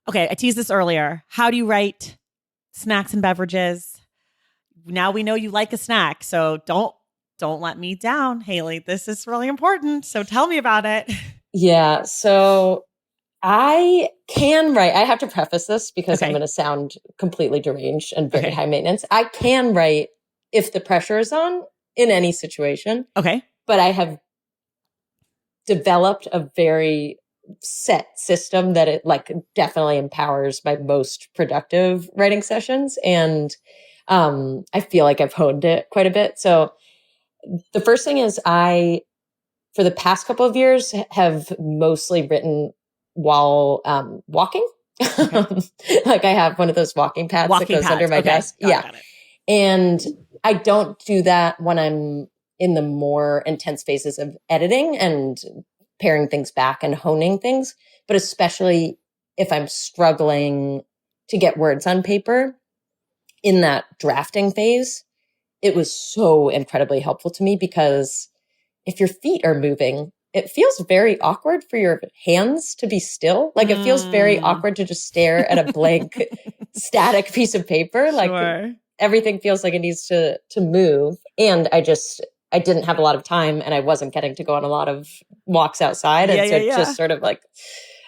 Okay, I teased this earlier. How do you write snacks and beverages? Now we know you like a snack, so don't let me down, Haley. This is really important. So tell me about it. Yeah. So I can write. I have to preface this because I'm going to sound completely deranged and very high maintenance. I can write if the pressure is on in any situation. Okay. But I have developed a very set system that it like definitely empowers my most productive writing sessions. And I feel like I've honed it quite a bit. So the first thing is for the past couple of years, have mostly written while walking. Okay. Like I have one of those walking pads that goes under my desk. Got it. And I don't do that when I'm in the more intense phases of editing and paring things back and honing things, but especially if I'm struggling to get words on paper in that drafting phase, it was so incredibly helpful to me because if your feet are moving, it feels very awkward for your hands to be still. Like it feels very awkward to just stare at a blank, static piece of paper. Like everything feels like it needs to move. And I I didn't have a lot of time and I wasn't getting to go on a lot of walks outside. And so just sort of like,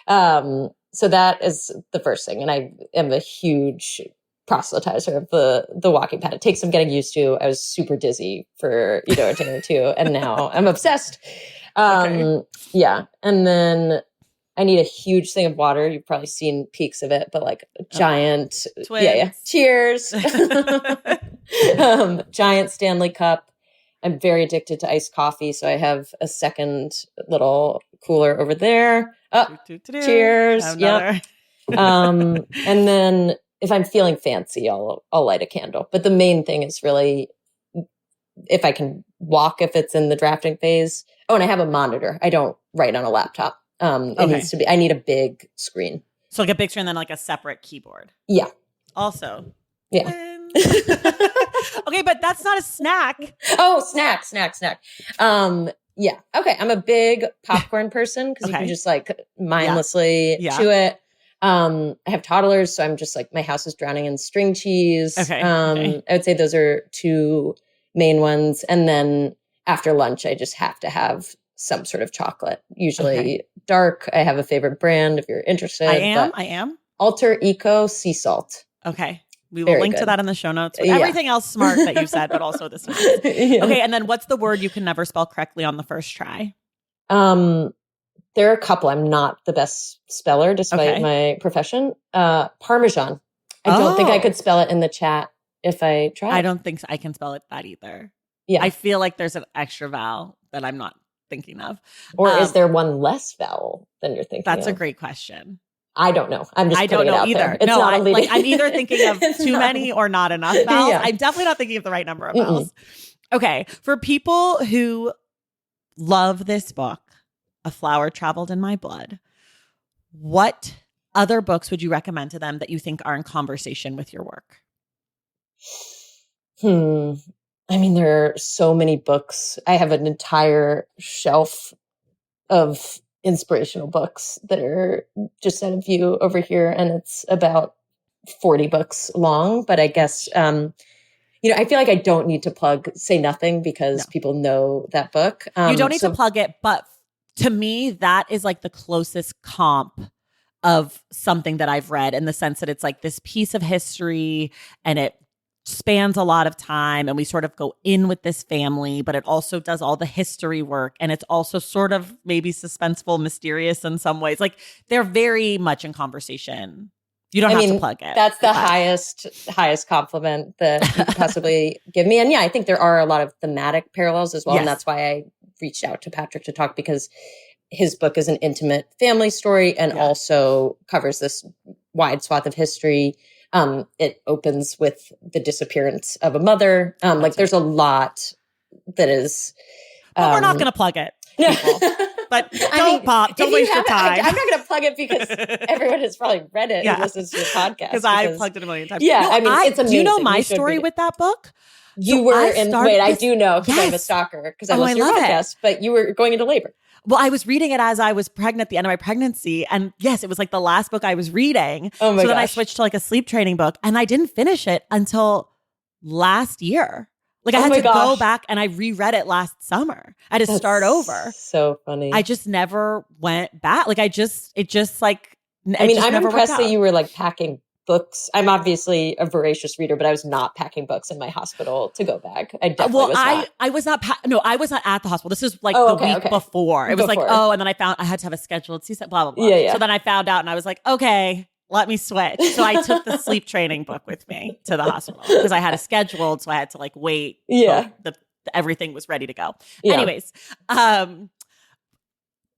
so that is the first thing. And I am a huge proselytizer of the walking pad. It takes some getting used to. I was super dizzy for, a day or two, and now I'm obsessed. Yeah. And then I need a huge thing of water. You've probably seen peaks of it, but like a giant, cheers. Giant Stanley cup. I'm very addicted to iced coffee, so I have a second little cooler over there. Oh, cheers. Yeah. And then if I'm feeling fancy, I'll light a candle. But the main thing is really if I can walk, if it's in the drafting phase. Oh, and I have a monitor. I don't write on a laptop. It needs to be, I need a big screen. So like a big screen, then like a separate keyboard. Yeah. Also. Yeah. Okay, but that's not a snack. Oh, snack. Yeah. Okay. I'm a big popcorn person because you can just like mindlessly chew it. I have toddlers, so I'm just like, my house is drowning in string cheese. I would say those are two main ones. And then after lunch, I just have to have some sort of chocolate, usually dark. I have a favorite brand if you're interested. I am. Alter Eco sea salt. Okay. We will link to that in the show notes. Everything else smart that you've said, but also this one. Okay. And then what's the word you can never spell correctly on the first try? There are a couple. I'm not the best speller despite my profession. Parmesan. I don't think I could spell it in the chat if I tried. I don't think I can spell it that either. Yeah. I feel like there's an extra vowel that I'm not thinking of. Or is there one less vowel than you're thinking That's of? a great question. I don't know. I'm just putting it out either. there. It's no, not I'm either thinking of too many or not enough vowels. I'm definitely not thinking of the right number of vowels. Okay. For people who love this book, A Flower Traveled in My Blood, what other books would you recommend to them that you think are in conversation with your work? I mean, there are so many books. I have an entire shelf of inspirational books that are just out of view over here, and it's about 40 books long. But I guess, I feel like I don't need to Say Nothing because people know that book. You don't need to plug it, but to me, that is like the closest comp of something that I've read in the sense that it's like this piece of history and it spans a lot of time and we sort of go in with this family, but it also does all the history work and it's also sort of maybe suspenseful, mysterious in some ways. Like they're very much in conversation. You don't have to plug it. That's the highest compliment that you could possibly give me. And yeah, I think there are a lot of thematic parallels as well. Yes. And that's why I reached out to Patrick to talk, because his book is an intimate family story and also covers this wide swath of history. It opens with the disappearance of a mother. There's a lot that is. But we're not going to plug it. But don't waste your time. I'm not going to plug it because everyone has probably read it and listens to your podcast. Because I plugged it a million times. Yeah, it's amazing. Do you know my story with that book? I do know because I'm a stalker because I listen to your podcast, but you were going into labor. Well, I was reading it as I was pregnant at the end of my pregnancy. And yes, it was like the last book I was reading. Oh my gosh. Then I switched to like a sleep training book and I didn't finish it until last year. Like I had to go back and I reread it last summer. I had to start over. So funny. I just never went back. Like I'm impressed that you were like packing books. I'm obviously a voracious reader, but I was not packing books in my hospital to go back. I definitely was not. I was not. I was not at the hospital. This is like the week before. It was like, and then I found I had to have a scheduled C-section, blah, blah, blah. Yeah. So then I found out and I was like, okay, let me switch. So I took the sleep training book with me to the hospital because I had a scheduled. So I had to like wait. Yeah. Everything was ready to go. Yeah. Anyways,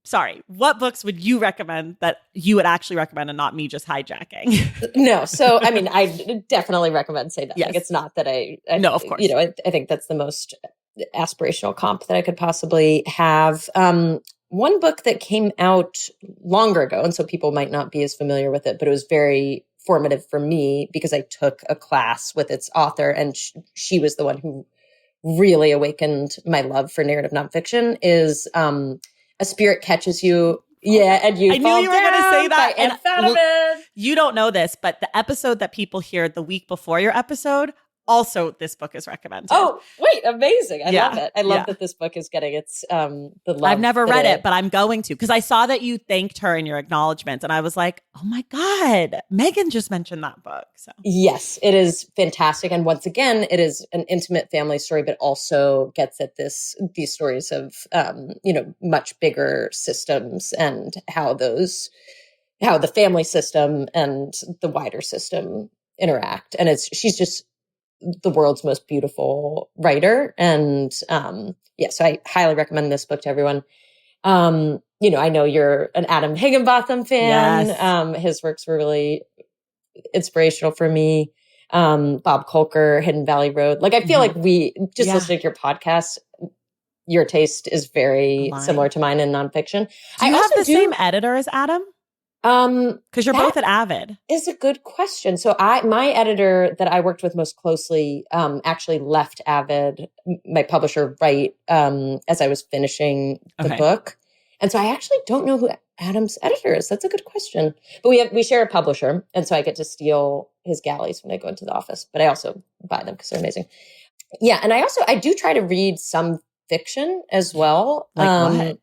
sorry, what books would you recommend that you would actually recommend and not me just hijacking? No. So, I mean, I definitely recommend Say Nothing. Yes. It's not that I no, of course. I think that's the most aspirational comp that I could possibly have. One book that came out longer ago, and so people might not be as familiar with it, but it was very formative for me because I took a class with its author and she was the one who really awakened my love for narrative nonfiction is, A Spirit Catches You. Yeah, and you. I knew you were going to say that. And you don't know this, but the episode that people hear the week before your episode Also, this book is recommended. Oh, wait, amazing. I love it. I love that this book is getting its the love. I've never read it, but I'm going to, because I saw that you thanked her in your acknowledgments, and I was like, oh my God, Megan just mentioned that book. So yes, it is fantastic. And once again, it is an intimate family story, but also gets at these stories of much bigger systems and how the family system and the wider system interact. And she's just the world's most beautiful writer. And so I highly recommend this book to everyone. I know you're an Adam Higginbotham fan. Yes. His works were really inspirational for me. Bob Kolker, Hidden Valley Road. Like, I feel like we just listening to your podcast, your taste is very similar to mine in nonfiction. Do you have the same editor as Adam? Because you're both at Avid. Is a good question. So my editor that I worked with most closely actually left Avid, my publisher, right as I was finishing the book. And so I actually don't know who Adam's editor is. That's a good question. But we share a publisher, and so I get to steal his galleys when I go into the office. But I also buy them because they're amazing. Yeah, and I do try to read some fiction as well. Like what?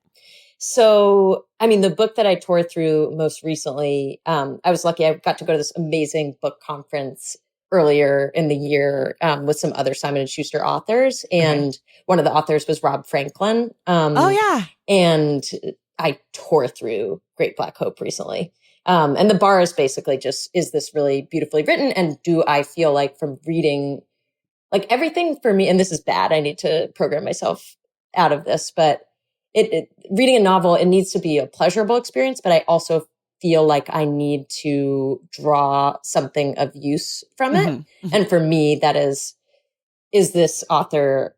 So, I mean, the book that I tore through most recently, I was lucky. I got to go to this amazing book conference earlier in the year with some other Simon & Schuster authors. And one of the authors was Rob Franklin. And I tore through Great Black Hope recently. And the bar is basically just, is this really beautifully written? And do I feel like from reading, like everything for me, and this is bad, I need to program myself out of this, but reading a novel, it needs to be a pleasurable experience, but I also feel like I need to draw something of use from it. Mm-hmm. And for me, that is this author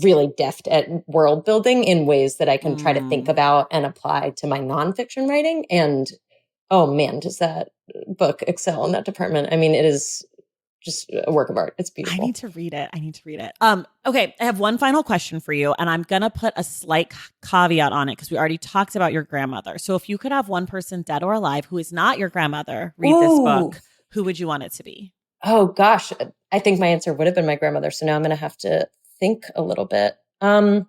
really deft at world building in ways that I can try to think about and apply to my nonfiction writing. And oh man, does that book excel in that department? I mean, it is just a work of art. It's beautiful. I need to read it. Okay. I have one final question for you, and I'm going to put a slight caveat on it because we already talked about your grandmother. So if you could have one person, dead or alive, who is not your grandmother, read this book, who would you want it to be? Oh gosh. I think my answer would have been my grandmother. So now I'm going to have to think a little bit. I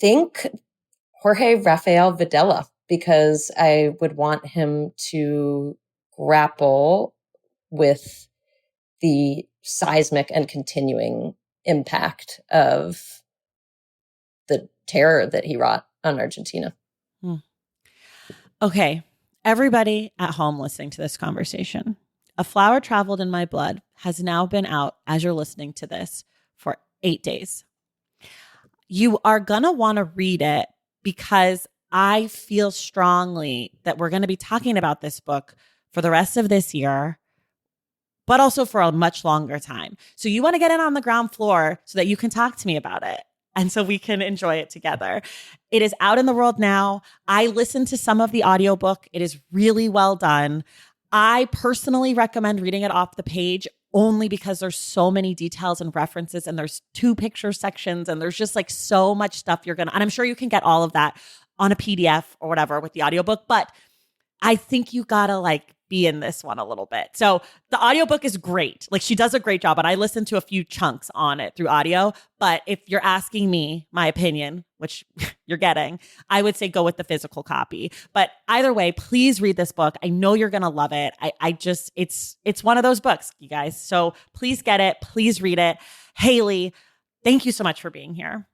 think Jorge Rafael Videla, because I would want him to grapple with the seismic and continuing impact of the terror that he wrought on Argentina. Okay. Everybody at home listening to this conversation, A Flower Traveled in My Blood has now been out, as you're listening to this, for 8 days. You are going to want to read it because I feel strongly that we're going to be talking about this book for the rest of this year, but also for a much longer time. So you want to get in on the ground floor so that you can talk to me about it and so we can enjoy it together. It is out in the world now. I listened to some of the audiobook. It is really well done. I personally recommend reading it off the page only because there's so many details and references, and there's 2 picture sections, and there's just like so much stuff and I'm sure you can get all of that on a PDF or whatever with the audiobook, but I think you gotta like be in this one a little bit. So the audiobook is great. Like, she does a great job, and I listened to a few chunks on it through audio. But if you're asking me my opinion, which you're getting, I would say go with the physical copy. But either way, please read this book. I know you're going to love it. It's one of those books, you guys. So please get it. Please read it. Haley, thank you so much for being here.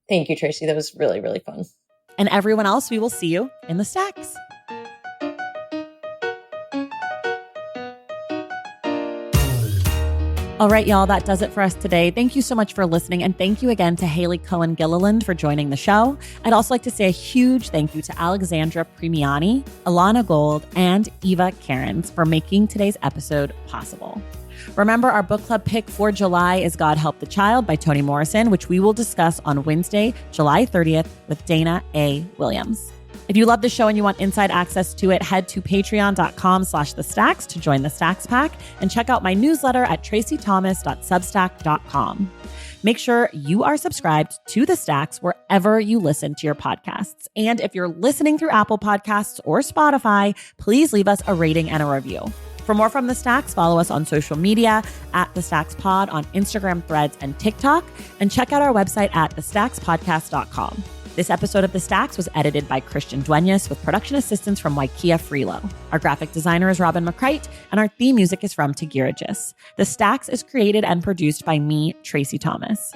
Thank you, Tracy. That was really, really fun. And everyone else, we will see you in the stacks. All right, y'all, that does it for us today. Thank you so much for listening. And thank you again to Haley Cohen Gilliland for joining the show. I'd also like to say a huge thank you to Alexandra Premiani, Alana Gold, and Eva Cairns for making today's episode possible. Remember, our book club pick for July is God Help the Child by Toni Morrison, which we will discuss on Wednesday, July 30th with Dana A. Williams. If you love the show and you want inside access to it, head to patreon.com/thestacks to join the Stacks Pack and check out my newsletter at traceythomas.substack.com. Make sure you are subscribed to The Stacks wherever you listen to your podcasts. And if you're listening through Apple Podcasts or Spotify, please leave us a rating and a review. For more from The Stacks, follow us on social media at The Stacks Pod on Instagram, Threads, and TikTok, and check out our website at thestackspodcast.com. This episode of The Stacks was edited by Christian Duenas with production assistance from Waikia Freelo. Our graphic designer is Robin McCrite, and our theme music is from Tagiragis. The Stacks is created and produced by me, Tracy Thomas.